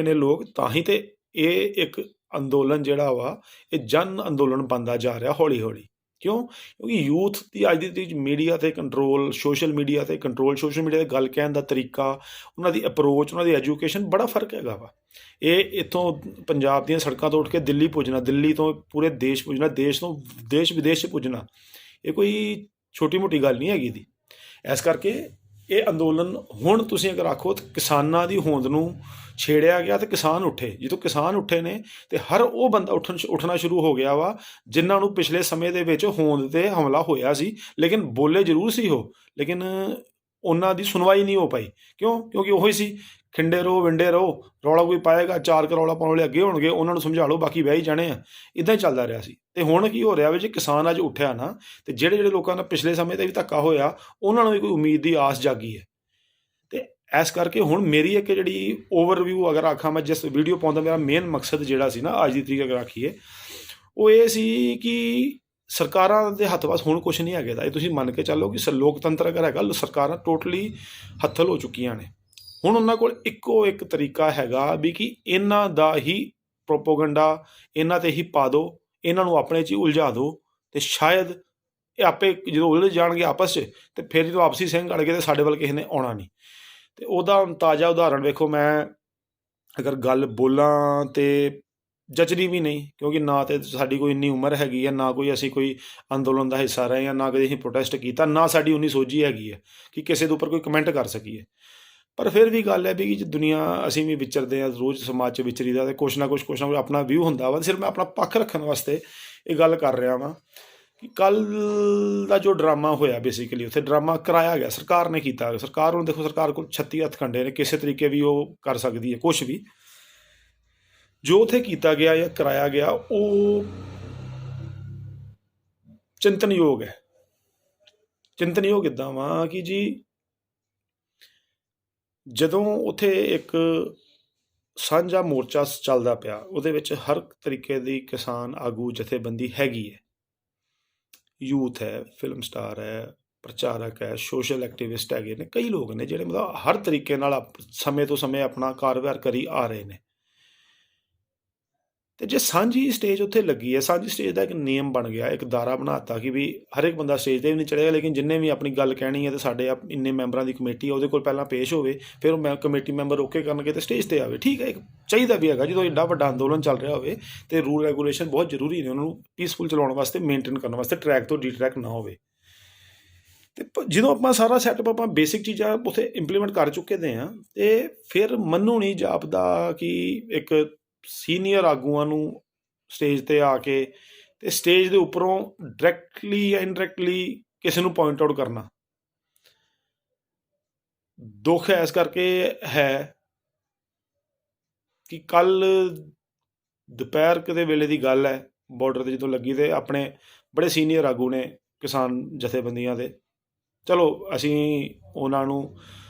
ਨੇ ਲੋਕ ਤਾਂ ਹੀ ਤਾਂ ਇਹ ਇੱਕ ਅੰਦੋਲਨ ਜਿਹੜਾ ਵਾ ਇਹ ਜਨ ਅੰਦੋਲਨ ਬਣਦਾ ਜਾ ਰਿਹਾ ਹੌਲੀ ਹੌਲੀ। ਕਿਉਂਕਿ ਯੂਥ ਦੀ ਅੱਜ ਦੀ ਮੀਡੀਆ 'ਤੇ ਕੰਟਰੋਲ, ਸੋਸ਼ਲ ਮੀਡੀਆ 'ਤੇ ਕੰਟਰੋਲ, ਸੋਸ਼ਲ ਮੀਡੀਆ 'ਤੇ ਗੱਲ ਕਹਿਣ ਦਾ ਤਰੀਕਾ, ਉਹਨਾਂ ਦੀ ਅਪਰੋਚ, ਉਹਨਾਂ ਦੀ ਐਜੂਕੇਸ਼ਨ, ਬੜਾ ਫਰਕ ਹੈਗਾ ਵਾ। ਇਹ ਇੱਥੋਂ ਪੰਜਾਬ ਦੀਆਂ ਸੜਕਾਂ ਤੋਂ ਉੱਠ ਕੇ ਦਿੱਲੀ ਪੁੱਜਣਾ, ਦਿੱਲੀ ਤੋਂ ਪੂਰੇ ਦੇਸ਼ ਪੁੱਜਣਾ, ਦੇਸ਼ ਤੋਂ ਦੇਸ਼ ਵਿਦੇਸ਼ 'ਚ ਪੁੱਜਣਾ, ਇਹ ਕੋਈ ਛੋਟੀ ਮੋਟੀ ਗੱਲ ਨਹੀਂ ਹੈਗੀ ਦੀ। ਇਸ ਕਰਕੇ ਇਹ ਅੰਦੋਲਨ ਹੁਣ ਤੁਸੀਂ ਅਗਰ ਆਖੋ ਤਾਂ ਕਿਸਾਨਾਂ ਦੀ ਹੋਂਦ ਨੂੰ ਛੇੜਿਆ ਗਿਆ ਅਤੇ ਕਿਸਾਨ ਉੱਠੇ। ਜਦੋਂ ਕਿਸਾਨ ਉੱਠੇ ਨੇ ਅਤੇ ਹਰ ਉਹ ਬੰਦਾ ਉੱਠਣਾ ਸ਼ੁਰੂ ਹੋ ਗਿਆ ਵਾ ਜਿਨ੍ਹਾਂ ਨੂੰ ਪਿਛਲੇ ਸਮੇਂ ਦੇ ਵਿੱਚ ਹੋਂਦ 'ਤੇ ਹਮਲਾ ਹੋਇਆ ਸੀ, ਲੇਕਿਨ ਬੋਲੇ ਜ਼ਰੂਰ ਸੀ ਉਹ, ਲੇਕਿਨ ਉਹਨਾਂ ਦੀ ਸੁਣਵਾਈ ਨਹੀਂ ਹੋ ਪਾਈ। ਕਿਉਂਕਿ ਉਹੀ ਸੀ ਖਿੰਡੇ ਰਹੋ ਵਿੰਡੇ ਰਹੋ, ਰੌਲਾ ਕੋਈ ਪਾਏਗਾ 4 ਰੌਲਾ ਪਾਉਣ ਵਾਲੇ ਅੱਗੇ ਹੋਣਗੇ, ਉਹਨਾਂ ਨੂੰ ਸਮਝਾ ਲਓ, ਬਾਕੀ ਵਹਿ ਹੀ ਜਾਣੇ ਆ। ਇੱਦਾਂ ਹੀ ਚੱਲਦਾ ਰਿਹਾ ਸੀ। ਅਤੇ ਹੁਣ ਕੀ ਹੋ ਰਿਹਾ ਵੀ ਜੇ ਕਿਸਾਨ ਅੱਜ ਉੱਠਿਆ ਨਾ, ਅਤੇ ਜਿਹੜੇ ਲੋਕਾਂ ਦਾ ਪਿਛਲੇ ਸਮੇਂ 'ਤੇ ਵੀ ਧੱਕਾ ਹੋਇਆ, ਉਹਨਾਂ ਨੂੰ ਵੀ ਕੋਈ ਉਮੀਦ ਦੀ ਆਸ ਜਾਗੀ ਹੈ। ਅਤੇ ਇਸ ਕਰਕੇ ਹੁਣ ਮੇਰੀ ਇੱਕ ਜਿਹੜੀ ਓਵਰਵਿਊ ਅਗਰ ਆਖਾਂ, ਮੈਂ ਜਿਸ ਵੀਡੀਓ ਪਾਉਂਦਾ, ਮੇਰਾ ਮੇਨ ਮਕਸਦ ਜਿਹੜਾ ਸੀ ਨਾ ਅੱਜ ਦੀ ਤਰੀਕ ਅਗਰ ਆਖੀਏ, ਉਹ ਇਹ ਸੀ ਕਿ ਸਰਕਾਰਾਂ ਦੇ ਹੱਥ ਵੱਸ ਹੁਣ ਕੁਛ ਨਹੀਂ ਹੈਗੇ ਦਾ। ਇਹ ਤੁਸੀਂ ਮੰਨ ਕੇ ਚੱਲੋ ਕਿ ਲੋਕਤੰਤਰ ਅਗਰ ਹੈਗਾ, ਸਰਕਾਰਾਂ ਟੋਟਲੀ ਹੱਥਲ ਹੋ ਚੁੱਕੀਆਂ ਨੇ। ਹੁਣ ਉਹਨਾਂ ਕੋਲ ਇੱਕੋ ਇੱਕ ਤਰੀਕਾ ਹੈਗਾ ਵੀ ਕਿ ਇਹਨਾਂ ਦਾ ਹੀ ਪ੍ਰੋਪੋਗੰਡਾ ਇਹਨਾਂ 'ਤੇ ਹੀ ਪਾ ਦਿਓ, ਇਹਨਾਂ ਨੂੰ ਆਪਣੇ 'ਚ ਹੀ ਉਲਝਾ ਦਿਓ, ਅਤੇ ਸ਼ਾਇਦ ਇਹ ਆਪੇ ਜਦੋਂ ਉਲਝ ਜਾਣਗੇ ਆਪਸ 'ਚ, ਅਤੇ ਫਿਰ ਜਦੋਂ ਆਪਸੀ ਸਿੰਘ ਅੜ ਗਏ ਤਾਂ ਸਾਡੇ ਵੱਲ ਕਿਸੇ ਨੇ ਆਉਣਾ ਨਹੀਂ। ਅਤੇ ਉਹਦਾ ਤਾਜ਼ਾ ਉਦਾਹਰਣ ਵੇਖੋ, ਮੈਂ ਅਗਰ ਗੱਲ ਬੋਲਾਂ ਤਾਂ ਜਚਦੀ ਵੀ ਨਹੀਂ, ਕਿਉਂਕਿ ਨਾ ਤਾਂ ਸਾਡੀ ਕੋਈ ਇੰਨੀ ਉਮਰ ਹੈਗੀ ਹੈ, ਨਾ ਕੋਈ ਅਸੀਂ ਕੋਈ ਅੰਦੋਲਨ ਦਾ ਹਿੱਸਾ ਰਹੇ ਹਾਂ, ਨਾ ਕਦੇ ਅਸੀਂ ਪ੍ਰੋਟੈਸਟ ਕੀਤਾ, ਨਾ ਸਾਡੀ ਉਨੀ ਸੋਝੀ ਹੈਗੀ ਹੈ ਕਿ ਕਿਸੇ ਦੇ ਉੱਪਰ ਕੋਈ ਕਮੈਂਟ ਕਰ ਸਕੀਏ। ਪਰ ਫਿਰ ਵੀ ਗੱਲ ਹੈ ਵੀ ਕਿ ਦੁਨੀਆ ਅਸੀਂ ਵੀ ਵਿਚਰਦੇ ਹਾਂ, ਰੋਜ਼ ਸਮਾਜ 'ਚ ਵਿਚਰੀਦਾ, ਅਤੇ ਕੁਛ ਨਾ ਕੁਛ ਆਪਣਾ ਵਿਊ ਹੁੰਦਾ ਵਾ। ਸਿਰਫ ਮੈਂ ਆਪਣਾ ਪੱਖ ਰੱਖਣ ਵਾਸਤੇ ਇਹ ਗੱਲ ਕਰ ਰਿਹਾ ਵਾਂ ਕਿ ਕੱਲ੍ਹ ਦਾ ਜੋ ਡਰਾਮਾ ਹੋਇਆ, ਬੇਸਿਕਲੀ ਉੱਥੇ ਡਰਾਮਾ ਕਰਾਇਆ ਗਿਆ, ਸਰਕਾਰ ਨੇ ਕੀਤਾ। ਸਰਕਾਰ ਨੂੰ ਦੇਖੋ, ਸਰਕਾਰ ਕੋਲ 36 ਹੱਥ ਕੰਡੇ ਨੇ, ਕਿਸੇ ਤਰੀਕੇ ਵੀ ਉਹ ਕਰ ਸਕਦੀ ਹੈ ਕੁਛ ਵੀ। ਜੋ ਉੱਥੇ ਕੀਤਾ ਗਿਆ ਜਾਂ ਕਰਾਇਆ ਗਿਆ, ਉਹ ਚਿੰਤਨਯੋਗ ਹੈ। ਚਿੰਤਨਯੋਗ ਇੱਦਾਂ ਵਾ ਕਿ ਜੀ, ਜਦੋਂ ਉੱਥੇ ਇੱਕ ਸਾਂਝਾ ਮੋਰਚਾ ਚੱਲਦਾ ਪਿਆ, ਉਹਦੇ ਵਿੱਚ ਹਰ ਤਰੀਕੇ ਦੀ ਕਿਸਾਨ ਆਗੂ ਜਥੇਬੰਦੀ ਹੈਗੀ ਹੈ, ਯੂਥ ਹੈ, ਫਿਲਮ ਸਟਾਰ ਹੈ, ਪ੍ਰਚਾਰਕ ਹੈ, ਸੋਸ਼ਲ ਐਕਟੀਵਿਸਟ ਹੈਗੇ ਨੇ, ਕਈ ਲੋਕ ਨੇ ਜਿਹੜੇ ਮਤਲਬ ਹਰ ਤਰੀਕੇ ਨਾਲ ਸਮੇਂ ਤੋਂ ਸਮੇਂ ਆਪਣਾ ਕਾਰੋਬਾਰ ਕਰੀ ਆ ਰਹੇ ਨੇ। ਅਤੇ ਜੇ ਸਾਂਝੀ ਸਟੇਜ ਉੱਥੇ ਲੱਗੀ ਹੈ, ਸਾਂਝੀ ਸਟੇਜ ਦਾ ਇੱਕ ਨਿਯਮ ਬਣ ਗਿਆ, ਇੱਕ ਦਾਇਰਾ ਬਣਾ ਦਿੱਤਾ ਕਿ ਵੀ ਹਰ ਇੱਕ ਬੰਦਾ ਸਟੇਜ 'ਤੇ ਵੀ ਨਹੀਂ ਚੜ੍ਹੇਗਾ, ਲੇਕਿਨ ਜਿੰਨੇ ਵੀ ਆਪਣੀ ਗੱਲ ਕਹਿਣੀ ਹੈ ਅਤੇ ਸਾਡੇ ਇੰਨੇ ਮੈਂਬਰਾਂ ਦੀ ਕਮੇਟੀ ਹੈ, ਉਹਦੇ ਕੋਲ ਪਹਿਲਾਂ ਪੇਸ਼ ਹੋਵੇ, ਫਿਰ ਉਹ ਕਮੇਟੀ ਮੈਂਬਰ ਓਕੇ ਕਰਨਗੇ ਅਤੇ ਸਟੇਜ 'ਤੇ ਆਵੇ। ਠੀਕ ਹੈ, ਇੱਕ ਚਾਹੀਦਾ ਵੀ ਹੈਗਾ, ਜਦੋਂ ਐਡਾ ਵੱਡਾ ਅੰਦੋਲਨ ਚੱਲ ਰਿਹਾ ਹੋਵੇ ਅਤੇ ਰੂਲ ਰੈਗੂਲੇਸ਼ਨ ਬਹੁਤ ਜ਼ਰੂਰੀ ਨੇ, ਉਹਨਾਂ ਨੂੰ ਪੀਸਫੁਲ ਚਲਾਉਣ ਵਾਸਤੇ, ਮੇਨਟੇਨ ਕਰਨ ਵਾਸਤੇ, ਟਰੈਕ ਤੋਂ ਡੀਟਰੈਕ ਨਾ ਹੋਵੇ। ਅਤੇ ਜਦੋਂ ਆਪਾਂ ਸਾਰਾ ਸੈਟਅਪ ਆਪਾਂ ਬੇਸਿਕ ਚੀਜ਼ਾਂ ਉੱਥੇ ਇੰਪਲੀਮੈਂਟ ਕਰ ਚੁੱਕੇ ਦੇ ਹਾਂ, ਅਤੇ ਫਿਰ ਮੈਨੂੰ ਨਹੀਂ ਜਾਪਦਾ ਕਿ ਇੱਕ ਸੀਨੀਅਰ ਆਗੂਆਂ ਨੂੰ ਸਟੇਜ 'ਤੇ ਆ ਕੇ ਅਤੇ ਸਟੇਜ ਦੇ ਉੱਪਰੋਂ ਡਾਇਰੈਕਟਲੀ ਜਾਂ ਇਨਡਾਇਰੈਕਟਲੀ ਕਿਸੇ ਨੂੰ ਪੁਆਇੰਟ ਆਊਟ ਕਰਨਾ ਦੁੱਖ ਇਸ ਕਰਕੇ ਹੈ ਕਿ ਕੱਲ੍ਹ ਦੁਪਹਿਰ ਦੇ ਵੇਲੇ ਦੀ ਗੱਲ ਹੈ, ਬਾਰਡਰ 'ਤੇ ਜਦੋਂ ਲੱਗੀ, ਅਤੇ ਆਪਣੇ ਬੜੇ ਸੀਨੀਅਰ ਆਗੂ ਨੇ ਕਿਸਾਨ ਜਥੇਬੰਦੀਆਂ ਦੇ। ਚਲੋ ਅਸੀਂ ਉਹਨਾਂ ਨੂੰ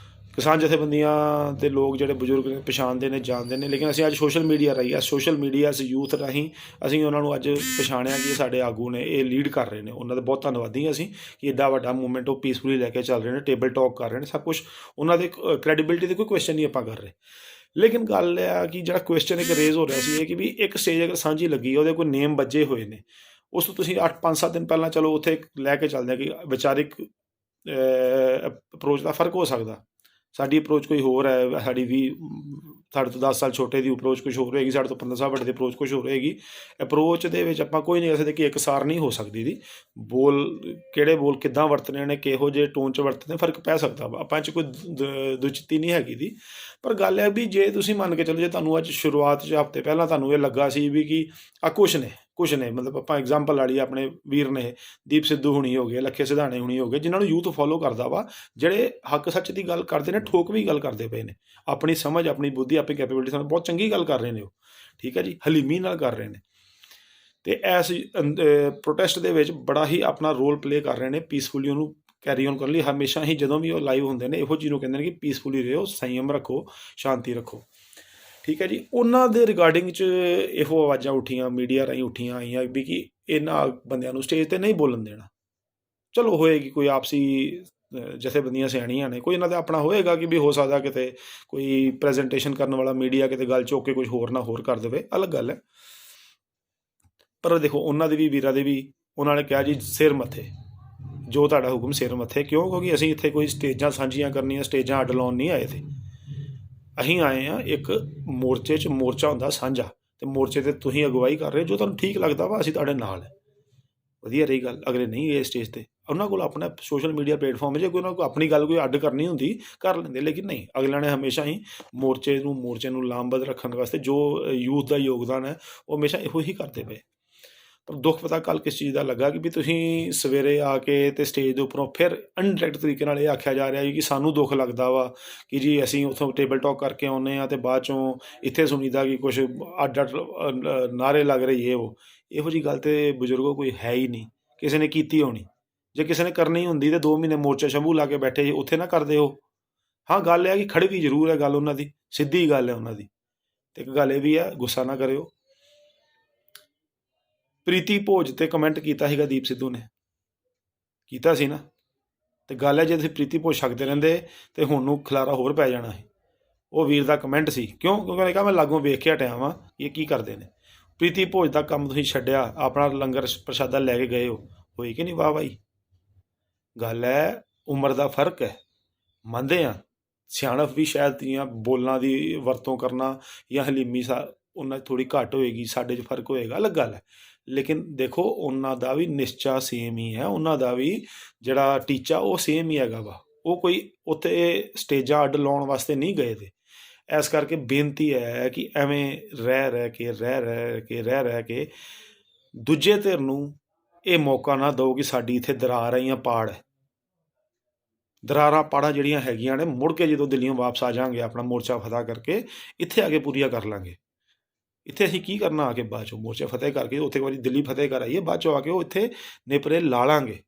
ਕਿਸਾਨ ਜਥੇਬੰਦੀਆਂ ਦੇ ਲੋਕ ਜਿਹੜੇ ਬਜ਼ੁਰਗ ਨੇ ਪਛਾਣਦੇ ਨੇ, ਜਾਣਦੇ ਨੇ, ਲੇਕਿਨ ਅਸੀਂ ਅੱਜ ਸੋਸ਼ਲ ਮੀਡੀਆ ਰਾਹੀਂ, ਸੋਸ਼ਲ ਮੀਡੀਆ ਇਸ ਯੂਥ ਰਾਹੀਂ ਅਸੀਂ ਉਹਨਾਂ ਨੂੰ ਅੱਜ ਪਛਾਣਿਆ ਕਿ ਸਾਡੇ ਆਗੂ ਨੇ, ਇਹ ਲੀਡ ਕਰ ਰਹੇ ਨੇ। ਉਹਨਾਂ ਦੇ ਬਹੁਤ ਧੰਨਵਾਦੀ ਅਸੀਂ ਕਿ ਇੱਡਾ ਵੱਡਾ ਮੂਵਮੈਂਟ ਉਹ ਪੀਸਫੁਲੀ ਲੈ ਕੇ ਚੱਲ ਰਹੇ ਨੇ, ਟੇਬਲ ਟਾਕ ਕਰ ਰਹੇ ਨੇ, ਸਭ ਕੁਛ ਉਹਨਾਂ ਦੇ ਕ੍ਰੈਡੀਬਿਲਿਟੀ 'ਤੇ ਕੋਈ ਕੁਐਸਚਨ ਨਹੀਂ ਆਪਾਂ ਕਰ ਰਹੇ। ਲੇਕਿਨ ਗੱਲ ਇਹ ਆ ਕਿ ਜਿਹੜਾ ਕੁਐਸਚਨ ਇੱਕ ਰੇਜ਼ ਹੋ ਰਿਹਾ ਸੀ, ਇਹ ਕਿ ਵੀ ਇੱਕ ਸਟੇਜ ਅਗਰ ਸਾਂਝੀ ਲੱਗੀ, ਉਹਦੇ ਕੋਈ ਨੇਮ ਬੱਝੇ ਹੋਏ ਨੇ, ਉਸ ਤੋਂ ਤੁਸੀਂ 5-7 ਦਿਨ ਪਹਿਲਾਂ ਚਲੋ ਉੱਥੇ ਲੈ ਕੇ ਚੱਲਦੇ ਆ ਕਿ ਵਿਚਾਰਿਕ ਅਪਰੋਚ ਦਾ ਫਰਕ ਹੋ ਸਕਦਾ। ਸਾਡੀ ਅਪਰੋਚ ਕੋਈ ਹੋਰ ਹੈ, ਸਾਡੇ ਤੋਂ 10 ਸਾਲ ਛੋਟੇ ਦੀ ਅਪਰੋਚ ਕੁਛ ਹੋਰ ਹੋਏਗੀ, ਸਾਡੇ ਤੋਂ 15 ਸਾਲ ਵੱਡੇ ਦੀ ਅਪਰੋਚ ਕੁਛ ਹੋਰ ਹੋਏਗੀ। ਅਪਰੋਚ ਦੇ ਵਿੱਚ ਆਪਾਂ ਕੋਈ ਨਹੀਂ ਕਹਿ ਸਕਦੇ ਕਿ ਇਕਸਾਰ ਨਹੀਂ ਹੋ ਸਕਦੀ ਦੀ। ਕਿਹੜੇ ਬੋਲ ਕਿੱਦਾਂ ਵਰਤਣੇ ਨੇ, ਕਿਹੋ ਜਿਹੇ ਟੋਨ 'ਚ ਵਰਤਣੇ, ਫਰਕ ਪੈ ਸਕਦਾ ਵਾ, ਆਪਾਂ 'ਚ ਕੋਈ ਦੁਚਿੱਤੀ ਨਹੀਂ ਹੈਗੀ ਦੀ। ਪਰ ਗੱਲ ਹੈ ਵੀ ਜੇ ਤੁਸੀਂ ਮੰਨ ਕੇ ਚੱਲੋ, ਜੇ ਤੁਹਾਨੂੰ ਅੱਜ ਸ਼ੁਰੂਆਤ 'ਚ ਹਫ਼ਤੇ ਪਹਿਲਾਂ ਤੁਹਾਨੂੰ ਇਹ ਲੱਗਾ ਸੀ ਵੀ ਕਿ ਕੁਛ ਨੇ ਮਤਲਬ ਆਪਾਂ ਐਗਜ਼ਾਮਪਲ ਲਾ ਲਈਏ, ਆਪਣੇ ਵੀਰ ਨੇ ਦੀਪ ਸਿੱਧੂ ਹੁਣੀ ਹੋ ਗਏ, ਲੱਖੇ ਸਿਧਾਣੇ ਹੁਣੀ ਹੋ ਗਏ, ਜਿਨ੍ਹਾਂ ਨੂੰ ਯੂਥ ਫੋਲੋ ਕਰਦਾ ਵਾ, ਜਿਹੜੇ ਹੱਕ ਸੱਚ ਦੀ ਗੱਲ ਕਰਦੇ ਨੇ, ਠੋਕ ਵੀ ਗੱਲ ਕਰਦੇ ਪਏ ਨੇ, ਆਪਣੀ ਸਮਝ, ਆਪਣੀ ਬੁੱਧੀ, ਆਪਣੀ ਕੈਪੇਬਿਲਿਟੀ ਨਾਲ ਬਹੁਤ ਚੰਗੀ ਗੱਲ ਕਰ ਰਹੇ ਨੇ ਉਹ, ਠੀਕ ਹੈ ਜੀ, ਹਲੀਮੀ ਨਾਲ ਕਰ ਰਹੇ ਨੇ, ਅਤੇ ਇਸ ਪ੍ਰੋਟੈਸਟ ਦੇ ਵਿੱਚ ਬੜਾ ਹੀ ਆਪਣਾ ਰੋਲ ਪਲੇ ਕਰ ਰਹੇ ਨੇ, ਪੀਸਫੁਲੀ ਉਹਨੂੰ ਕੈਰੀ ਔਨ ਕਰਨ ਲਈ। ਹਮੇਸ਼ਾ ਹੀ ਜਦੋਂ ਵੀ ਉਹ ਲਾਈਵ ਹੁੰਦੇ ਨੇ, ਇਹੋ ਚੀਜ਼ ਨੂੰ ਕਹਿੰਦੇ ਨੇ ਕਿ ਪੀਸਫੁਲੀ ਰਹੋ, ਸੰਯਮ ਰੱਖੋ, ਸ਼ਾਂਤੀ ਰੱਖੋ, ਠੀਕ ਹੈ ਜੀ। ਉਹਨਾਂ ਦੇ ਰਿਗਾਰਡਿੰਗ 'ਚ ਇਹੋ ਆਵਾਜ਼ਾਂ ਉੱਠੀਆਂ, ਮੀਡੀਆ ਰਾਹੀਂ ਉੱਠੀਆਂ ਆਈਆਂ ਵੀ ਕਿ ਇਹਨਾਂ ਬੰਦਿਆਂ ਨੂੰ ਸਟੇਜ 'ਤੇ ਨਹੀਂ ਬੋਲਣ ਦੇਣਾ। ਚਲੋ ਹੋਏਗੀ ਕੋਈ ਆਪਸੀ ਜਥੇਬੰਦੀਆਂ ਸਿਆਣੀਆਂ ਨੇ, ਕੋਈ ਇਹਨਾਂ ਦਾ ਆਪਣਾ ਹੋਏਗਾ ਕਿ ਵੀ ਹੋ ਸਕਦਾ ਕਿਤੇ ਕੋਈ ਪ੍ਰੈਜੈਂਟੇਸ਼ਨ ਕਰਨ ਵਾਲਾ ਮੀਡੀਆ ਕਿਤੇ ਗੱਲ ਚੁੱਕ ਕੇ ਕੁਝ ਹੋਰ ਨਾ ਹੋਰ ਕਰ ਦੇਵੇ, ਅਲੱਗ ਗੱਲ ਹੈ। ਪਰ ਦੇਖੋ, ਉਹਨਾਂ ਦੇ ਵੀ ਵੀਰਾਂ ਦੇ ਵੀ ਉਹਨਾਂ ਨੇ ਕਿਹਾ ਜੀ ਸਿਰ ਮੱਥੇ, ਜੋ ਤੁਹਾਡਾ ਹੁਕਮ ਸਿਰ ਮੱਥੇ। ਕਿਉਂ? ਕਿਉਂਕਿ ਅਸੀਂ ਇੱਥੇ ਕੋਈ ਸਟੇਜਾਂ ਸਾਂਝੀਆਂ ਕਰਨੀਆਂ, ਸਟੇਜਾਂ ਅੱਡ ਲਾਉਣ ਨਹੀਂ ਆਏ। ਅਸੀਂ ਆਏ ਹਾਂ ਇੱਕ ਮੋਰਚੇ 'ਚ, ਮੋਰਚਾ ਹੁੰਦਾ ਸਾਂਝਾ, ਅਤੇ ਮੋਰਚੇ 'ਤੇ ਤੁਸੀਂ ਅਗਵਾਈ ਕਰ ਰਹੇ ਹੋ, ਜੋ ਤੁਹਾਨੂੰ ਠੀਕ ਲੱਗਦਾ ਵਾ ਅਸੀਂ ਤੁਹਾਡੇ ਨਾਲ ਹੈ। ਵਧੀਆ ਰਹੀ ਗੱਲ। ਅਗਲੇ ਨਹੀਂ ਗਏ ਸਟੇਜ 'ਤੇ, ਉਹਨਾਂ ਕੋਲ ਆਪਣਾ ਸੋਸ਼ਲ ਮੀਡੀਆ ਪਲੇਟਫਾਰਮ, ਜੇ ਕੋਈ ਉਹਨਾਂ ਕੋਲ ਆਪਣੀ ਗੱਲ ਕੋਈ ਅੱਡ ਕਰਨੀ ਹੁੰਦੀ ਕਰ ਲੈਂਦੇ, ਲੇਕਿਨ ਨਹੀਂ, ਅਗਲਿਆਂ ਨੇ ਹਮੇਸ਼ਾ ਹੀ ਮੋਰਚੇ ਨੂੰ ਲਾਮਬੱਧ ਰੱਖਣ ਵਾਸਤੇ ਜੋ ਯੂਥ ਦਾ ਯੋਗਦਾਨ ਹੈ ਉਹ ਹਮੇਸ਼ਾ ਇਹੋ ਹੀ ਕਰਦੇ ਪਏ। ਪਰ ਦੁੱਖ ਪਤਾ ਕੱਲ੍ਹ ਕਿਸ ਚੀਜ਼ ਦਾ ਲੱਗਾ ਕਿ ਵੀ ਤੁਸੀਂ ਸਵੇਰੇ ਆ ਕੇ ਤੇ ਸਟੇਜ ਦੇ ਉੱਪਰੋਂ ਫਿਰ ਇਨਡਾਇਰੈਕਟ ਤਰੀਕੇ ਨਾਲ ਇਹ ਆਖਿਆ ਜਾ ਰਿਹਾ ਕਿ ਸਾਨੂੰ ਦੁੱਖ ਲੱਗਦਾ ਵਾ ਕਿ ਜੀ ਅਸੀਂ ਉੱਥੋਂ ਟੇਬਲ ਟਾਕ ਕਰਕੇ ਆਉਂਦੇ ਹਾਂ ਤੇ ਬਾਅਦ ਚੋਂ ਇੱਥੇ ਸੁਣੀਦਾ ਕਿ ਕੁਛ ਅੱਡ ਅੱਡ ਨਾਅਰੇ ਲੱਗ ਰਹੇ ਉਹ ਇਹੋ ਜਿਹੀ ਗੱਲ ਤੇ ਬਜ਼ੁਰਗੋ ਕੋਈ ਹੈ ਹੀ ਨਹੀਂ, ਕਿਸੇ ਨੇ ਕੀਤੀ ਹੋਣੀ। ਜੇ ਕਿਸੇ ਨੇ ਕਰਨੀ ਹੁੰਦੀ ਤੇ 2 ਮਹੀਨੇ ਮੋਰਚਾ ਸ਼ੰਭੂ ਲਾ ਕੇ ਬੈਠੇ ਉੱਥੇ ਨਾ ਕਰਦੇ ਹੋ। ਹਾਂ ਗੱਲ ਇਹ ਹੈ ਕਿ ਖੜਵੀ ਜ਼ਰੂਰ ਹੈ ਗੱਲ ਉਹਨਾਂ ਦੀ, ਸਿੱਧੀ ਗੱਲ ਹੈ ਉਹਨਾਂ ਦੀ। ਤੇ ਇੱਕ ਗੱਲ ਇਹ ਵੀ ਹੈ, ਗੁੱਸਾ ਨਾ ਕਰਿਓ, ਪ੍ਰੀਤੀ ਭੋਜ ਤੇ ਕਮੈਂਟ ਕੀਤਾ ਸੀਗਾ ਦੀਪ ਸਿੱਧੂ ਨੇ, ਕੀਤਾ ਸੀ ਨਾ। ਤੇ ਗੱਲ ਹੈ ਜੇ ਤੁਸੀਂ ਪ੍ਰੀਤੀ ਭੋਜ ਛਕਦੇ ਰਹਿੰਦੇ ਤੇ ਹੁਣ ਨੂੰ ਖਲਾਰਾ ਹੋਰ ਪੈ ਜਾਣਾ ਸੀ। ਉਹ ਵੀਰ ਦਾ ਕਮੈਂਟ ਸੀ, ਕਿਉਂ? ਕਿਉਂਕਿ ਉਹਨੇ ਕਿਹਾ ਮੈਂ ਲਾਗੋਂ ਵੇਖ ਕੇ ਹਟਿਆ ਵਾਂ ਇਹ ਕੀ ਕਰਦੇ ਨੇ। ਪ੍ਰੀਤੀ ਭੋਜ ਦਾ ਕੰਮ ਤੁਸੀਂ ਛੱਡਿਆ, ਆਪਣਾ ਲੰਗਰ ਪ੍ਰਸ਼ਾਦਾ ਲੈ ਕੇ ਗਏ ਹੋ, ਹੋਈ ਕਿ ਨਹੀਂ ਵਾਹ ਬਾਈ? ਗੱਲ ਹੈ ਉਮਰ ਦਾ ਫਰਕ ਹੈ, ਮੰਨਦੇ ਹਾਂ। ਸਿਆਣਪ ਵੀ ਸ਼ਾਇਦ ਦੀਆਂ ਬੋਲਾਂ ਦੀ ਵਰਤੋਂ ਕਰਨਾ ਜਾਂ ਹਲੀਮੀ ਉਹਨਾਂ 'ਚ ਥੋੜ੍ਹੀ ਘੱਟ ਹੋਏਗੀ, ਸਾਡੇ 'ਚ ਫਰਕ ਹੋਏਗਾ, ਅਲੱਗ ਗੱਲ ਹੈ। ਲੇਕਿਨ ਦੇਖੋ ਉਹਨਾਂ ਦਾ ਵੀ ਨਿਸ਼ਚਾ ਸੇਮ ਹੀ ਹੈ, ਉਹਨਾਂ ਦਾ ਵੀ ਜਿਹੜਾ ਟੀਚਾ ਉਹ ਸੇਮ ਹੀ ਹੈਗਾ ਵਾ। ਉਹ ਕੋਈ ਉੱਥੇ ਸਟੇਜਾਂ ਅੱਡ ਲਾਉਣ ਵਾਸਤੇ ਨਹੀਂ ਗਏ ਤੇ। ਇਸ ਕਰਕੇ ਬੇਨਤੀ ਹੈ ਕਿ ਐਵੇਂ ਰਹਿ ਕੇ ਦੂਜੇ ਧਿਰ ਨੂੰ ਇਹ ਮੌਕਾ ਨਾ ਦਿਓ ਕਿ ਸਾਡੀ ਇੱਥੇ ਦਰਾਰ ਹੈ ਜਾਂ ਪਾੜ ਹੈ। ਦਰਾਰਾਂ ਪਾੜਾਂ ਜਿਹੜੀਆਂ ਹੈਗੀਆਂ ਨੇ, ਮੁੜ ਕੇ ਜਦੋਂ ਦਿੱਲੀੋਂ ਵਾਪਸ ਆ ਜਾਵਾਂਗੇ ਆਪਣਾ ਮੋਰਚਾ ਫਤਿਹ ਕਰਕੇ, ਇੱਥੇ ਆ ਕੇ ਪੂਰੀਆਂ ਕਰ ਲਾਂਗੇ। ਇੱਥੇ ਅਸੀਂ ਕੀ ਕਰਨਾ ਆ ਕੇ ਬਾਅਦ 'ਚੋਂ ਮੋਰਚਾ ਫਤਿਹ ਕਰਕੇ ਉੱਥੇ ਇੱਕ ਵਾਰੀ ਦਿੱਲੀ ਫਤਿਹ ਕਰ ਆਈਏ, ਬਾਅਦ 'ਚੋਂ ਆ ਕੇ ਉਹ ਇੱਥੇ ਨੇਪਰੇ ਲਾ ਲਾਂਗੇ।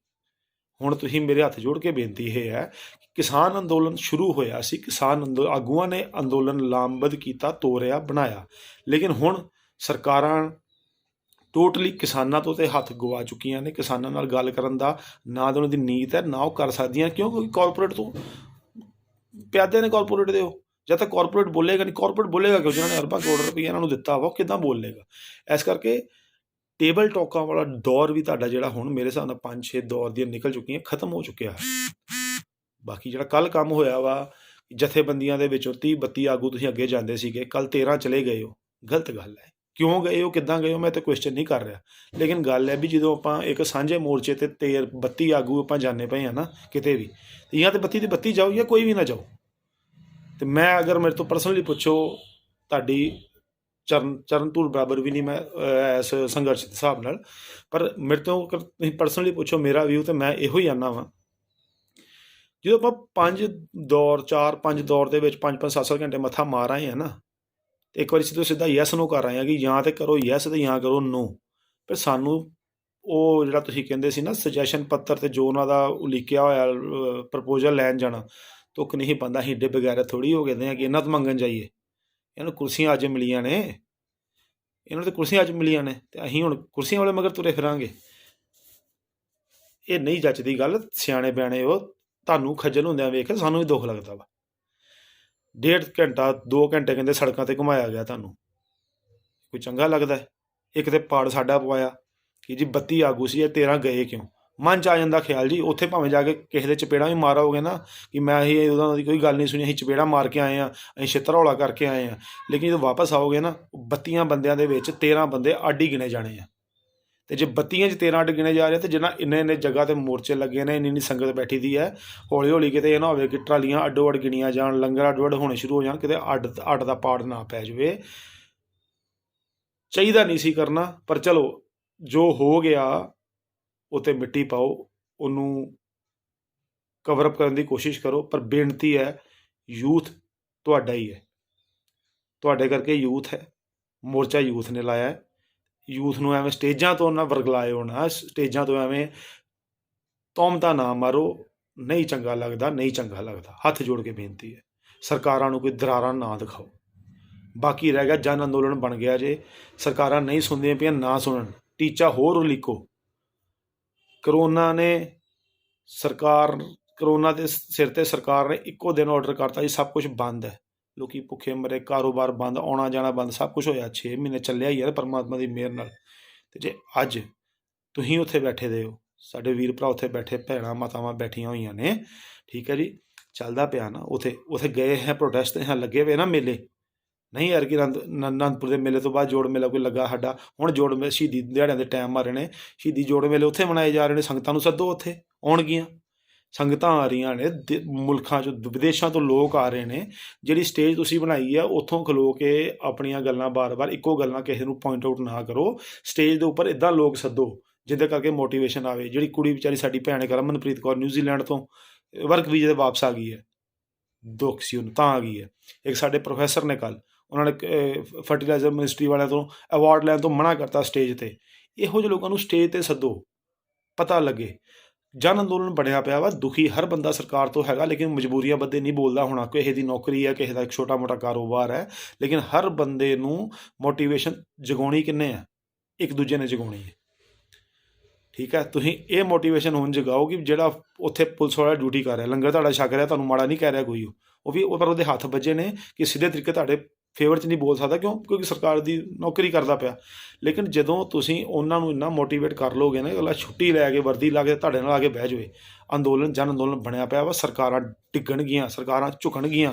ਹੁਣ ਤੁਸੀਂ ਮੇਰੇ ਹੱਥ ਜੋੜ ਕੇ ਬੇਨਤੀ ਇਹ ਹੈ ਕਿ ਕਿਸਾਨ ਅੰਦੋਲਨ ਸ਼ੁਰੂ ਹੋਇਆ ਸੀ, ਕਿਸਾਨ ਆਗੂਆਂ ਨੇ ਅੰਦੋਲਨ ਲਾਮਬੱਧ ਕੀਤਾ, ਤੋਰਿਆ, ਬਣਾਇਆ। ਲੇਕਿਨ ਹੁਣ ਸਰਕਾਰਾਂ ਟੋਟਲੀ ਕਿਸਾਨਾਂ ਤੋਂ ਤੇ ਹੱਥ ਗਵਾ ਚੁੱਕੀਆਂ ਨੇ। ਕਿਸਾਨਾਂ ਨਾਲ ਗੱਲ ਕਰਨ ਦਾ ਨਾ ਤਾਂ ਉਹਨਾਂ ਦੀ ਨੀਤ ਹੈ, ਨਾ ਉਹ ਕਰ ਸਕਦੀਆਂ, ਕਿਉਂਕਿ ਕਾਰਪੋਰੇਟ ਤੋਂ ਪਿਆਦੇ ਨੇ ਕਾਰਪੋਰੇਟ ਦੇ ਉਹ। ਜਦ ਤੱਕ ਕਾਰਪੋਰੇਟ ਬੋਲੇਗਾ ਨਹੀਂ, ਕਾਰਪੋਰੇਟ ਬੋਲੇਗਾ ਕਿਉਂ? ਜਿਹਨਾਂ ਨੇ ਅਰਬਾਂ ਕਰੋੜ ਰੁਪਈਆ ਇਹਨਾਂ ਨੂੰ ਦਿੱਤਾ ਵਾ, ਉਹ ਕਿੱਦਾਂ ਬੋਲ ਲੇਗਾ? ਇਸ ਕਰਕੇ ਟੇਬਲ ਟਾਕਾਂ ਵਾਲਾ ਦੌਰ ਵੀ ਤੁਹਾਡਾ ਜਿਹੜਾ ਹੁਣ ਮੇਰੇ ਹਿਸਾਬ ਨਾਲ 5-6 ਦੌਰ ਦੀਆਂ ਨਿਕਲ ਚੁੱਕੀਆਂ, ਖਤਮ ਹੋ ਚੁੱਕਿਆ ਹੈ। ਬਾਕੀ ਜਿਹੜਾ ਕੱਲ੍ਹ ਕੰਮ ਹੋਇਆ ਵਾ, ਜਥੇਬੰਦੀਆਂ ਦੇ ਵਿੱਚੋਂ 30-32 ਆਗੂ ਤੁਸੀਂ ਅੱਗੇ ਜਾਂਦੇ ਸੀਗੇ, ਕੱਲ੍ਹ 13 ਚਲੇ ਗਏ ਹੋ, ਗਲਤ ਗੱਲ ਹੈ। ਕਿਉਂ ਗਏ ਹੋ, ਕਿੱਦਾਂ ਗਏ ਹੋ, ਮੈਂ ਤਾਂ ਕੁਐਸਚਨ ਨਹੀਂ ਕਰ ਰਿਹਾ। ਲੇਕਿਨ ਗੱਲ ਹੈ ਵੀ ਜਦੋਂ ਆਪਾਂ ਇੱਕ ਸਾਂਝੇ ਮੋਰਚੇ 'ਤੇ 32 ਆਗੂ ਆਪਾਂ ਜਾਂਦੇ ਪਏ ਹਾਂ ਨਾ ਕਿਤੇ ਵੀ, ਜਾਂ ਤਾਂ 32 ਦੀ 32 ਜਾਓ ਜਾਂ ਕੋਈ ਵੀ ਨਾ ਜਾਓ। ਅਤੇ ਮੈਂ ਅਗਰ ਮੇਰੇ ਤੋਂ ਪਰਸਨਲੀ ਪੁੱਛੋ, ਤੁਹਾਡੀ ਚਰਨ ਧੂੜ ਬਰਾਬਰ ਵੀ ਨਹੀਂ ਮੈਂ ਇਸ ਸੰਘਰਸ਼ ਦੇ ਹਿਸਾਬ ਨਾਲ, ਪਰ ਮੇਰੇ ਤੋਂ ਅਗਰ ਤੁਸੀਂ ਪਰਸਨਲੀ ਪੁੱਛੋ ਮੇਰਾ ਵਿਊ, ਤਾਂ ਮੈਂ ਇਹੋ ਹੀ ਆਉਂਦਾ ਵਾਂ। ਜਦੋਂ ਆਪਾਂ 4-5 ਦੌਰ ਦੇ ਵਿੱਚ 5-5 7-7 ਘੰਟੇ ਮੱਥਾ ਮਾਰ ਆਏ ਹਾਂ ਨਾ, ਅਤੇ ਇੱਕ ਵਾਰੀ ਸਿੱਧਾ ਯੈਸ ਨੋ ਕਰ ਆਏ ਹਾਂ ਕਿ ਜਾਂ ਤਾਂ ਕਰੋ ਯੈਸ ਅਤੇ ਜਾਂ ਕਰੋ ਨੋ। ਫਿਰ ਸਾਨੂੰ ਉਹ ਜਿਹੜਾ ਤੁਸੀਂ ਕਹਿੰਦੇ ਸੀ ਨਾ ਸੁਜੈਸ਼ਨ ਪੱਤਰ, ਅਤੇ ਜੋ ਉਹਨਾਂ ਦਾ ਉਲੀਕਿਆ ਹੋਇਆ ਪ੍ਰਪੋਜ਼ਲ ਲੈਣ ਜਾਣਾ, ਤੁੱਕ ਨਹੀਂ ਬੰਦਾ। ਅਸੀਂ ਏਡੇ ਬਗੈਰ ਥੋੜ੍ਹੀ ਹੋ ਗਏ ਕਿ ਇਹਨਾਂ ਤੋਂ ਮੰਗਣ ਜਾਈਏ। ਇਹਨੂੰ ਕੁਰਸੀਆਂ ਅੱਜ ਮਿਲੀਆਂ ਨੇ, ਇਹਨਾਂ ਨੂੰ ਤਾਂ ਕੁਰਸੀਆਂ ਅੱਜ ਮਿਲੀਆਂ ਨੇ, ਅਤੇ ਅਸੀਂ ਹੁਣ ਕੁਰਸੀਆਂ ਵਾਲੇ ਮਗਰ ਤੁਰੇ ਫਿਰਾਂਗੇ। ਇਹ ਨਹੀਂ ਜੱਚਦੀ ਗੱਲ। ਸਿਆਣੇ ਬਿਆਣੇ ਉਹ, ਤੁਹਾਨੂੰ ਖੱਜਲ ਹੁੰਦਿਆਂ ਵੇਖ ਕੇ ਸਾਨੂੰ ਵੀ ਦੁੱਖ ਲੱਗਦਾ ਵਾ। 1.5 ਘੰਟਾ 2 ਘੰਟੇ ਕਹਿੰਦੇ ਸੜਕਾਂ 'ਤੇ ਘੁਮਾਇਆ ਗਿਆ, ਤੁਹਾਨੂੰ ਕੋਈ ਚੰਗਾ ਲੱਗਦਾ? ਇੱਕ ਤਾਂ ਪਾੜ ਸਾਡਾ ਪਵਾਇਆ ਕਿ ਜੀ 32 ਆਗੂ ਸੀ, ਇਹ 13 ਗਏ ਕਿਉਂ? ਮਨ 'ਚ ਆ ਜਾਂਦਾ ਖਿਆਲ ਜੀ, ਉੱਥੇ ਭਾਵੇਂ ਜਾ ਕੇ ਕਿਸੇ ਦੇ ਚਪੇੜਾ ਵੀ ਮਾਰੋਗੇ ਨਾ ਕਿ ਮੈਂ ਅਸੀਂ ਉਹਨਾਂ ਦੀ ਕੋਈ ਗੱਲ ਨਹੀਂ ਸੁਣੀ, ਅਸੀਂ ਚਪੇੜਾ ਮਾਰ ਕੇ ਆਏ ਹਾਂ, ਅਸੀਂ ਛਿੱਤਰੌਲਾ ਕਰਕੇ ਆਏ ਹਾਂ। ਲੇਕਿਨ ਜਦੋਂ ਵਾਪਸ ਆਓਗੇ ਨਾ, 32 ਬੰਦਿਆਂ ਦੇ ਵਿੱਚ 13 ਬੰਦੇ ਅੱਡ ਹੀ ਗਿਣੇ ਜਾਣੇ ਆ। ਅਤੇ ਜੇ 32 'ਚ 13 ਅੱਡ ਗਿਣੇ ਜਾ ਰਹੇ, ਅਤੇ ਜਿਹਨਾਂ ਇੰਨੇ ਜਗ੍ਹਾ 'ਤੇ ਮੋਰਚੇ ਲੱਗੇ ਨੇ, ਇੰਨੀ ਸੰਗਤ ਬੈਠੀ ਦੀ ਹੈ, ਹੌਲੀ ਹੌਲੀ ਕਿਤੇ ਇਹ ਨਾ ਹੋਵੇ ਕਿ ਟਰਾਲੀਆਂ ਅੱਡੋ ਅੱਡ ਗਿਣੀਆਂ ਜਾਣ, ਲੰਗਰ ਅੱਡੋ ਅੱਡ ਹੋਣੇ ਸ਼ੁਰੂ ਹੋ ਜਾਣ, ਕਿਤੇ ਅੱਡ ਦਾ ਪਾੜ ਨਾ ਪੈ ਜਾਵੇ। ਚਾਹੀਦਾ ਨਹੀਂ ਸੀ ਕਰਨਾ, ਪਰ ਚਲੋ ਜੋ ਹੋ ਗਿਆ ਉਹ 'ਤੇ ਮਿੱਟੀ ਪਾਓ, ਉਹਨੂੰ ਕਵਰਅਪ ਕਰਨ ਦੀ ਕੋਸ਼ਿਸ਼ ਕਰੋ। ਪਰ ਬੇਨਤੀ ਹੈ, ਯੂਥ ਤੁਹਾਡਾ ਹੀ ਹੈ, ਤੁਹਾਡੇ ਕਰਕੇ ਯੂਥ ਹੈ, ਮੋਰਚਾ ਯੂਥ ਨੇ ਲਾਇਆ ਹੈ। ਯੂਥ ਨੂੰ ਐਵੇਂ ਸਟੇਜਾਂ ਤੋਂ ਨਾ ਵਰਗਲਾਇਓ, ਨਾ ਸਟੇਜਾਂ ਤੋਂ ਐਵੇਂ ਤੌਮਤਾਂ ਨਾ ਮਾਰੋ। ਨਹੀਂ ਚੰਗਾ ਲੱਗਦਾ, ਨਹੀਂ ਚੰਗਾ ਲੱਗਦਾ। ਹੱਥ ਜੋੜ ਕੇ ਬੇਨਤੀ ਹੈ, ਸਰਕਾਰਾਂ ਨੂੰ ਕੋਈ ਦਰਾਰਾਂ ਨਾ ਦਿਖਾਓ। ਬਾਕੀ ਰਹਿ ਗਿਆ ਜਨ ਅੰਦੋਲਨ ਬਣ ਗਿਆ ਜੇ, ਸਰਕਾਰਾਂ ਨਹੀਂ ਸੁਣਦੀਆਂ ਪਈਆਂ, ਨਾ ਸੁਣਨ। ਟੀਚਾ ਹੋਰ ਉਲੀਕੋ। ਕਰੋਨਾ ਦੇ ਸਿਰ 'ਤੇ ਸਰਕਾਰ ਨੇ ਇੱਕੋ ਦਿਨ ਆਰਡਰ ਕਰਤਾ ਜੀ ਸਭ ਕੁਛ ਬੰਦ ਹੈ, ਲੋਕੀ ਭੁੱਖੇ ਮਰੇ, ਕਾਰੋਬਾਰ ਬੰਦ, ਆਉਣਾ ਜਾਣਾ ਬੰਦ, ਸਭ ਕੁਛ ਹੋਇਆ। 6 ਮਹੀਨੇ ਚੱਲਿਆ ਹੀ ਹੈ ਪਰਮਾਤਮਾ ਦੀ ਮਿਹਰ ਨਾਲ। ਅਤੇ ਜੇ ਅੱਜ ਤੁਸੀਂ ਉੱਥੇ ਬੈਠੇ ਦੇ ਹੋ, ਸਾਡੇ ਵੀਰ ਭਰਾ ਉੱਥੇ ਬੈਠੇ, ਭੈਣਾਂ ਮਾਤਾਵਾਂ ਬੈਠੀਆਂ ਹੋਈਆਂ ਨੇ, ਠੀਕ ਹੈ ਜੀ, ਚੱਲਦਾ ਪਿਆ ਨਾ ਉੱਥੇ ਗਏ ਹੈ ਪ੍ਰੋਟੈਸਟ, ਲੱਗੇ ਹੋਏ ਨਾ ਮੇਲੇ। ਨਹੀਂ ਯਾਰ ਕਿ ਅਨੰਦਪੁਰ ਦੇ ਮੇਲੇ ਤੋਂ ਬਾਅਦ ਜੋੜ ਮੇਲਾ ਕੋਈ ਲੱਗਾ ਸਾਡਾ, ਹੁਣ ਜੋੜ ਮੇਲੇ ਸ਼ਹੀਦੀ ਦਿਹਾੜਿਆਂ ਦੇ ਟਾਈਮ ਮਾਰੇ ਨੇ, ਸ਼ਹੀਦੀ ਜੋੜ ਮੇਲੇ ਉੱਥੇ ਮਨਾਏ ਜਾ ਰਹੇ ਨੇ, ਸੰਗਤਾਂ ਨੂੰ ਸੱਦੋ, ਉੱਥੇ ਆਉਣਗੀਆਂ। ਸੰਗਤਾਂ ਆ ਰਹੀਆਂ ਨੇ, ਮੁਲਕਾਂ 'ਚੋਂ ਵਿਦੇਸ਼ਾਂ ਤੋਂ ਲੋਕ ਆ ਰਹੇ ਨੇ। ਜਿਹੜੀ ਸਟੇਜ ਤੁਸੀਂ ਬਣਾਈ ਹੈ ਉੱਥੋਂ ਖਲੋ ਕੇ ਆਪਣੀਆਂ ਗੱਲਾਂ ਬਾਰ-ਬਾਰ ਇੱਕੋ ਗੱਲਾਂ ਕਿਸੇ ਨੂੰ ਪੁਆਇੰਟ ਆਊਟ ਨਾ ਕਰੋ। ਸਟੇਜ ਦੇ ਉੱਪਰ ਇੱਦਾਂ ਲੋਕ ਸੱਦੋ ਜਿਹਦੇ ਕਰਕੇ ਮੋਟੀਵੇਸ਼ਨ ਆਵੇ। ਜਿਹੜੀ ਕੁੜੀ ਵਿਚਾਰੀ ਸਾਡੀ ਭੈਣ ਕਰਮਨਪ੍ਰੀਤ ਕੌਰ ਨਿਊਜ਼ੀਲੈਂਡ ਤੋਂ ਵਰਕ ਵੀਜ਼ੇ 'ਤੇ ਵਾਪਸ ਆ ਗਈ ਹੈ, ਦੁੱਖ ਸੀ ਉਹਨੂੰ ਤਾਂ ਆ ਗਈ ਹੈ। ਇੱਕ ਸਾਡੇ ਪ੍ਰੋਫੈਸਰ ਨੇ ਕੱਲ੍ਹ, ਉਹਨਾਂ ਨੇ ਫਰਟੀਲਾਈਜ਼ਰ ਮਿਨਿਸਟਰੀ ਵਾਲਿਆਂ ਤੋਂ ਅਵਾਰਡ ਲੈਣ ਤੋਂ ਮਨਾ ਕਰਤਾ ਸਟੇਜ 'ਤੇ। ਇਹੋ ਜਿਹੇ ਲੋਕਾਂ ਨੂੰ ਸਟੇਜ 'ਤੇ ਸੱਦੋ, ਪਤਾ ਲੱਗੇ। ਜਨ ਅੰਦੋਲਨ ਬਣਿਆ ਪਿਆ ਵਾ, ਦੁਖੀ ਹਰ ਬੰਦਾ ਸਰਕਾਰ ਤੋਂ ਹੈਗਾ, ਲੇਕਿਨ ਮਜਬੂਰੀਆਂ ਬੰਦੇ ਨਹੀਂ ਬੋਲਦਾ ਹੋਣਾ। ਕਿਸੇ ਦੀ ਨੌਕਰੀ ਹੈ, ਕਿਸੇ ਦਾ ਇੱਕ ਛੋਟਾ ਮੋਟਾ ਕਾਰੋਬਾਰ ਹੈ, ਲੇਕਿਨ ਹਰ ਬੰਦੇ ਨੂੰ ਮੋਟੀਵੇਸ਼ਨ ਜਗਾਉਣੀ ਕਿੰਨੇ ਹੈ? ਇੱਕ ਦੂਜੇ ਨੇ ਜਗਾਉਣੀ ਹੈ। ਠੀਕ ਹੈ, ਤੁਸੀਂ ਇਹ ਮੋਟੀਵੇਸ਼ਨ ਹੁਣ ਜਗਾਓ ਕਿ ਜਿਹੜਾ ਉੱਥੇ ਪੁਲਿਸ ਵਾਲਾ ਡਿਊਟੀ ਕਰ ਰਿਹਾ, ਲੰਗਰ ਤੁਹਾਡਾ ਛਕ ਰਿਹਾ, ਤੁਹਾਨੂੰ ਮਾੜਾ ਨਹੀਂ ਕਹਿ ਰਿਹਾ ਕੋਈ, ਉਹ ਵੀ ਪਰ ਉਹਦੇ ਹੱਥ ਵੱਜੇ ਨੇ ਕਿ ਸਿੱਧੇ ਤਰੀਕੇ ਤੁਹਾਡੇ ਫੇਵਰ 'ਚ ਨਹੀਂ ਬੋਲ ਸਕਦਾ। ਕਿਉਂਕਿ ਸਰਕਾਰ ਦੀ ਨੌਕਰੀ ਕਰਦਾ ਪਿਆ। ਲੇਕਿਨ ਜਦੋਂ ਤੁਸੀਂ ਉਹਨਾਂ ਨੂੰ ਇੰਨਾ ਮੋਟੀਵੇਟ ਕਰ ਲੋਗੇ ਨਾ, ਅਗਲਾ ਛੁੱਟੀ ਲੈ ਕੇ ਵਰਦੀ ਲਾ ਕੇ ਤੁਹਾਡੇ ਨਾਲ ਆ ਕੇ ਬਹਿ ਜਾਵੇ। ਅੰਦੋਲਨ ਜਨ ਅੰਦੋਲਨ ਬਣਿਆ ਪਿਆ ਵਾ। ਸਰਕਾਰਾਂ ਡਿੱਗਣਗੀਆਂ, ਸਰਕਾਰਾਂ ਝੁਕਣਗੀਆਂ,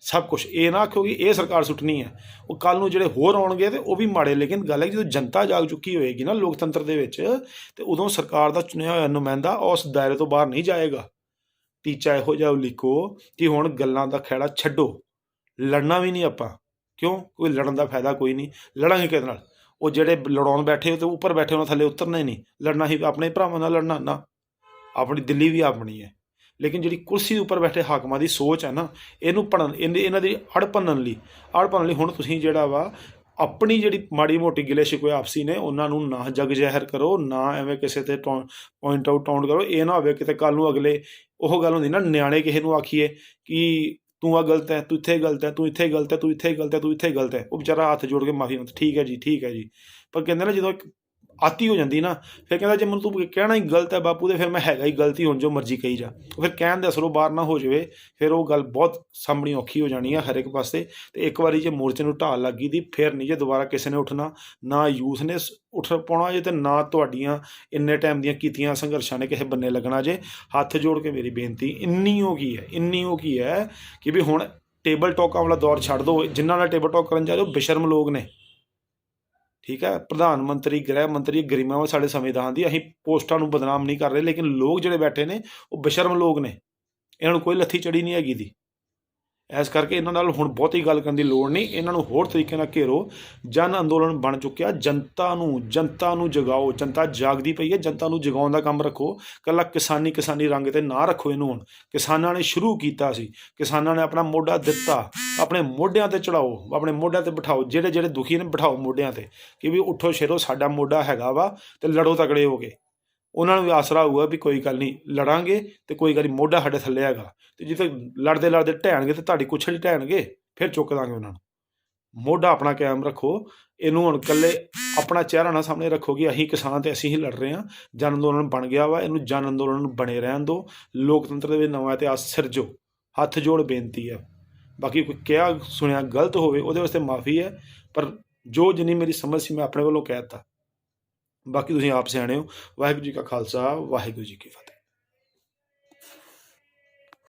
ਸਭ ਕੁਛ। ਇਹ ਨਾ ਆਖੋ ਕਿ ਇਹ ਸਰਕਾਰ ਸੁੱਟਣੀ ਹੈ, ਉਹ ਕੱਲ੍ਹ ਨੂੰ ਜਿਹੜੇ ਹੋਰ ਆਉਣਗੇ ਤੇ ਉਹ ਵੀ ਮਾੜੇ। ਲੇਕਿਨ ਗੱਲ ਹੈ ਜਦੋਂ ਜਨਤਾ ਜਾਗ ਚੁੱਕੀ ਹੋਏਗੀ ਨਾ ਲੋਕਤੰਤਰ ਦੇ ਵਿੱਚ, ਤੇ ਉਦੋਂ ਸਰਕਾਰ ਦਾ ਚੁਣਿਆ ਹੋਇਆ ਨੁਮਾਇੰਦਾ ਉਸ ਦਾਇਰੇ ਤੋਂ ਬਾਹਰ ਨਹੀਂ ਜਾਏਗਾ। ਟੀਚਾ ਇਹੋ ਜਿਹਾ ਉਲੀਕੋ ਕਿ ਹੁਣ ਗੱਲਾਂ ਦਾ ਖਹਿੜਾ ਛੱਡੋ, ਲੜਨਾ ਵੀ ਨਹੀਂ ਆਪਾਂ। ਕਿਉਂ? ਕੋਈ ਲੜਨ ਦਾ ਫਾਇਦਾ ਕੋਈ ਨਹੀਂ। ਲੜਾਂਗੇ ਕਿਹਦੇ ਨਾਲ? ਉਹ ਜਿਹੜੇ ਲੜਾਉਣ ਬੈਠੇ ਤੇ ਉੱਪਰ ਬੈਠੇ ਉਹਨਾਂ ਥੱਲੇ ਉਤਰਨਾ ਹੀ ਨਹੀਂ। ਲੜਨਾ ਹੀ ਆਪਣੇ ਭਰਾਵਾਂ ਨਾਲ ਲੜਨਾ ਨਾ। ਆਪਣੀ ਦਿੱਲੀ ਵੀ ਆਪਣੀ ਹੈ, ਲੇਕਿਨ ਜਿਹੜੀ ਕੁਰਸੀ ਦੇ ਉੱਪਰ ਬੈਠੇ ਹਾਕਮਾਂ ਦੀ ਸੋਚ ਹੈ ਨਾ, ਇਹਨੂੰ ਇਹਨਾਂ ਦੀ ਅੜ ਭੰਨਣ ਲਈ ਹੁਣ ਤੁਸੀਂ ਜਿਹੜਾ ਵਾ ਆਪਣੀ ਜਿਹੜੀ ਮਾੜੀ ਮੋਟੀ ਗਿਲੇ ਸ਼ਿਕਵੇ ਆਪਸੀ ਨੇ ਉਹਨਾਂ ਨੂੰ ਨਾ ਜਗ ਜ਼ਾਹਿਰ ਕਰੋ, ਨਾ ਐਵੇਂ ਕਿਸੇ 'ਤੇ ਪੁਆਇੰਟ ਆਊਟ ਕਰੋ। ਇਹ ਨਾ ਹੋਵੇ ਕਿਤੇ ਕੱਲ੍ਹ ਨੂੰ ਅਗਲੇ ਉਹ ਗੱਲ ਹੁੰਦੀ ਨਾ, ਨਿਆਣੇ ਕਿਸੇ ਨੂੰ ਆਖੀਏ ਕਿ ਤੂੰ ਆ ਗਲਤ ਹੈ, ਤੂੰ ਇੱਥੇ ਗਲਤ ਹੈ, ਤੂੰ ਇੱਥੇ ਗਲਤ ਹੈ, ਤੂੰ ਇੱਥੇ ਗਲਤ ਹੈ, ਤੂੰ ਇੱਥੇ ਗਲਤ ਹੈ। ਉਹ ਵਿਚਾਰਾ ਹੱਥ ਜੋੜ ਕੇ ਮਾਫੀ ਮੰਗਦਾ, ਠੀਕ ਹੈ ਜੀ, ਠੀਕ ਹੈ ਜੀ। ਪਰ ਕਹਿੰਦੇ ਨਾ ਜਦੋਂ ਇੱਕ ਆਤੀ ਹੋ ਜਾਂਦੀ ਨਾ, ਫਿਰ ਕਹਿੰਦਾ ਜੇ ਮੈਨੂੰ ਤੂੰ ਕਹਿਣਾ ਹੀ ਗਲਤ ਹੈ ਬਾਪੂ, ਤੇ ਫਿਰ ਮੈਂ ਹੈਗਾ ਹੀ ਗਲਤੀ, ਹੁਣ ਜੋ ਮਰਜ਼ੀ ਕਹੀ ਜਾ। ਫਿਰ ਕਹਿਣ ਦੇ ਅਸਰੋਂ ਬਾਹਰ ਨਾ ਹੋ ਜਾਵੇ, ਫਿਰ ਉਹ ਗੱਲ ਬਹੁਤ ਸਾਂਭਣੀ ਔਖੀ ਹੋ ਜਾਣੀ ਹੈ ਹਰ ਇੱਕ ਪਾਸੇ। ਅਤੇ ਇੱਕ ਵਾਰੀ ਜੇ ਮੋਰਚੇ ਨੂੰ ਢਾਲ ਲੱਗ ਗਈ ਦੀ, ਫਿਰ ਨਹੀਂ ਜੇ ਦੁਬਾਰਾ ਕਿਸੇ ਨੇ ਉੱਠਣਾ, ਨਾ ਯੂਥ ਨੇ ਉੱਠ ਪਾਉਣਾ ਜੇ, ਅਤੇ ਨਾ ਤੁਹਾਡੀਆਂ ਇੰਨੇ ਟਾਈਮ ਦੀਆਂ ਕੀਤੀਆਂ ਸੰਘਰਸ਼ਾਂ ਨੇ ਕਿਸੇ ਬੰਨੇ ਲੱਗਣਾ ਜੇ। ਹੱਥ ਜੋੜ ਕੇ ਮੇਰੀ ਬੇਨਤੀ ਇੰਨੀ ਹੋ ਗਈ ਹੈ ਕਿ ਵੀ ਹੁਣ ਟੇਬਲ ਟਾਕਾਂ ਵਾਲਾ ਦੌਰ ਛੱਡ ਦਿਓ। ਜਿਨ੍ਹਾਂ ਨਾਲ ਟੇਬਲ ਟਾਕ ਕਰਨ ਜਾ ਰਹੇ ਉਹ ਬੇਸ਼ਰਮ ਲੋਕ ਨੇ। ਠੀਕ ਹੈ, ਪ੍ਰਧਾਨ ਮੰਤਰੀ, ਗ੍ਰਹਿ ਮੰਤਰੀ, ਗਰਿਮਾ ਵਾ ਸਾਡੇ ਸੰਵਿਧਾਨ ਦੀ। ਅਸੀਂ ਪੋਸਟਾਂ ਨੂੰ ਬਦਨਾਮ ਨਹੀਂ ਕਰ ਰਹੇ, ਲੇਕਿਨ ਲੋਕ ਜਿਹੜੇ ਬੈਠੇ ਨੇ ਉਹ ਬੇਸ਼ਰਮ ਲੋਕ ਨੇ। ਇਹਨਾਂ ਨੂੰ ਕੋਈ ਲੱਥੀ ਚੜੀ ਨਹੀਂ ਹੈਗੀ ਦੀ। ਇਸ ਕਰਕੇ ਇਹਨਾਂ ਨਾਲ ਹੁਣ ਬਹੁਤੀ ਗੱਲ ਕਰਨ ਦੀ ਲੋੜ ਨਹੀਂ। ਇਹਨਾਂ ਨੂੰ ਹੋਰ ਤਰੀਕੇ ਨਾਲ ਘੇਰੋ। ਜਨ ਅੰਦੋਲਨ ਬਣ ਚੁੱਕਿਆ। ਜਨਤਾ ਨੂੰ ਜਗਾਓ। ਜਨਤਾ ਜਾਗਦੀ ਪਈ ਹੈ, ਜਨਤਾ ਨੂੰ ਜਗਾਉਣ ਦਾ ਕੰਮ ਰੱਖੋ। ਇਕੱਲਾ ਕਿਸਾਨੀ ਰੰਗ 'ਤੇ ਨਾ ਰੱਖੋ ਇਹਨੂੰ। ਹੁਣ ਕਿਸਾਨਾਂ ਨੇ ਸ਼ੁਰੂ ਕੀਤਾ ਸੀ, ਕਿਸਾਨਾਂ ਨੇ ਆਪਣਾ ਮੋਢਾ ਦਿੱਤਾ, ਆਪਣੇ ਮੋਢਿਆਂ 'ਤੇ ਚੜਾਓ, ਆਪਣੇ ਮੋਢਿਆਂ 'ਤੇ ਬਿਠਾਓ। ਜਿਹੜੇ ਦੁਖੀ ਨੇ ਬਿਠਾਓ ਮੋਢਿਆਂ 'ਤੇ ਕਿ ਵੀ ਉੱਠੋ ਸ਼ੇਰੋ, ਸਾਡਾ ਮੋਢਾ ਹੈਗਾ ਵਾ, ਅਤੇ ਲੜੋ ਤਗੜੇ ਹੋ ਕੇ। ਉਹਨਾਂ ਨੂੰ ਵੀ ਆਸਰਾ ਹੋਊਗਾ ਵੀ ਕੋਈ ਗੱਲ ਨਹੀਂ, ਲੜਾਂਗੇ ਅਤੇ ਕੋਈ ਗੱਲ ਨਹੀਂ, ਮੋਢਾ ਸਾਡੇ ਥੱਲੇ ਹੈਗਾ। ਅਤੇ ਜਿੱਥੇ ਲੜਦੇ ਢਹਿਣਗੇ ਅਤੇ ਤੁਹਾਡੀ ਕੁੱਛੜ ਹੀ ਢਹਿਣਗੇ, ਫਿਰ ਚੁੱਕ ਦਾਂਗੇ ਉਹਨਾਂ ਨੂੰ। ਮੋਢਾ ਆਪਣਾ ਕਾਇਮ ਰੱਖੋ। ਇਹਨੂੰ ਹੁਣ ਇਕੱਲੇ ਆਪਣਾ ਚਿਹਰਾ ਨਾ ਸਾਹਮਣੇ ਰੱਖੋ ਕਿ ਅਸੀਂ ਕਿਸਾਨ ਅਤੇ ਅਸੀਂ ਹੀ ਲੜ ਰਹੇ ਹਾਂ। ਜਨ ਅੰਦੋਲਨ ਬਣ ਗਿਆ ਵਾ, ਇਹਨੂੰ ਜਨ ਅੰਦੋਲਨ ਬਣੇ ਰਹਿਣ ਦਿਓ। ਲੋਕਤੰਤਰ ਦੇ ਵਿੱਚ ਨਵਾਂ ਇਤਿਹਾਸ ਸਿਰਜੋ। ਹੱਥ ਜੋੜ ਬੇਨਤੀ ਹੈ। ਬਾਕੀ ਕੋਈ ਕਿਹਾ ਸੁਣਿਆ ਗਲਤ ਹੋਵੇ ਉਹਦੇ ਵਾਸਤੇ ਮਾਫੀ ਹੈ, ਪਰ ਜਿੰਨੀ ਮੇਰੀ ਸਮਝ ਸੀ ਮੈਂ ਆਪਣੇ ਵੱਲੋਂ ਕਹਿ ਦਿੱਤਾ। ਬਾਕੀ ਤੁਸੀਂ ਆਪ ਸਿਆਣੇ ਹੋ। ਵਾਹਿਗੁਰੂ ਜੀ ਕਾ ਖਾਲਸਾ, ਵਾਹਿਗੁਰੂ ਜੀ ਕੀ ਫਤਿਹ।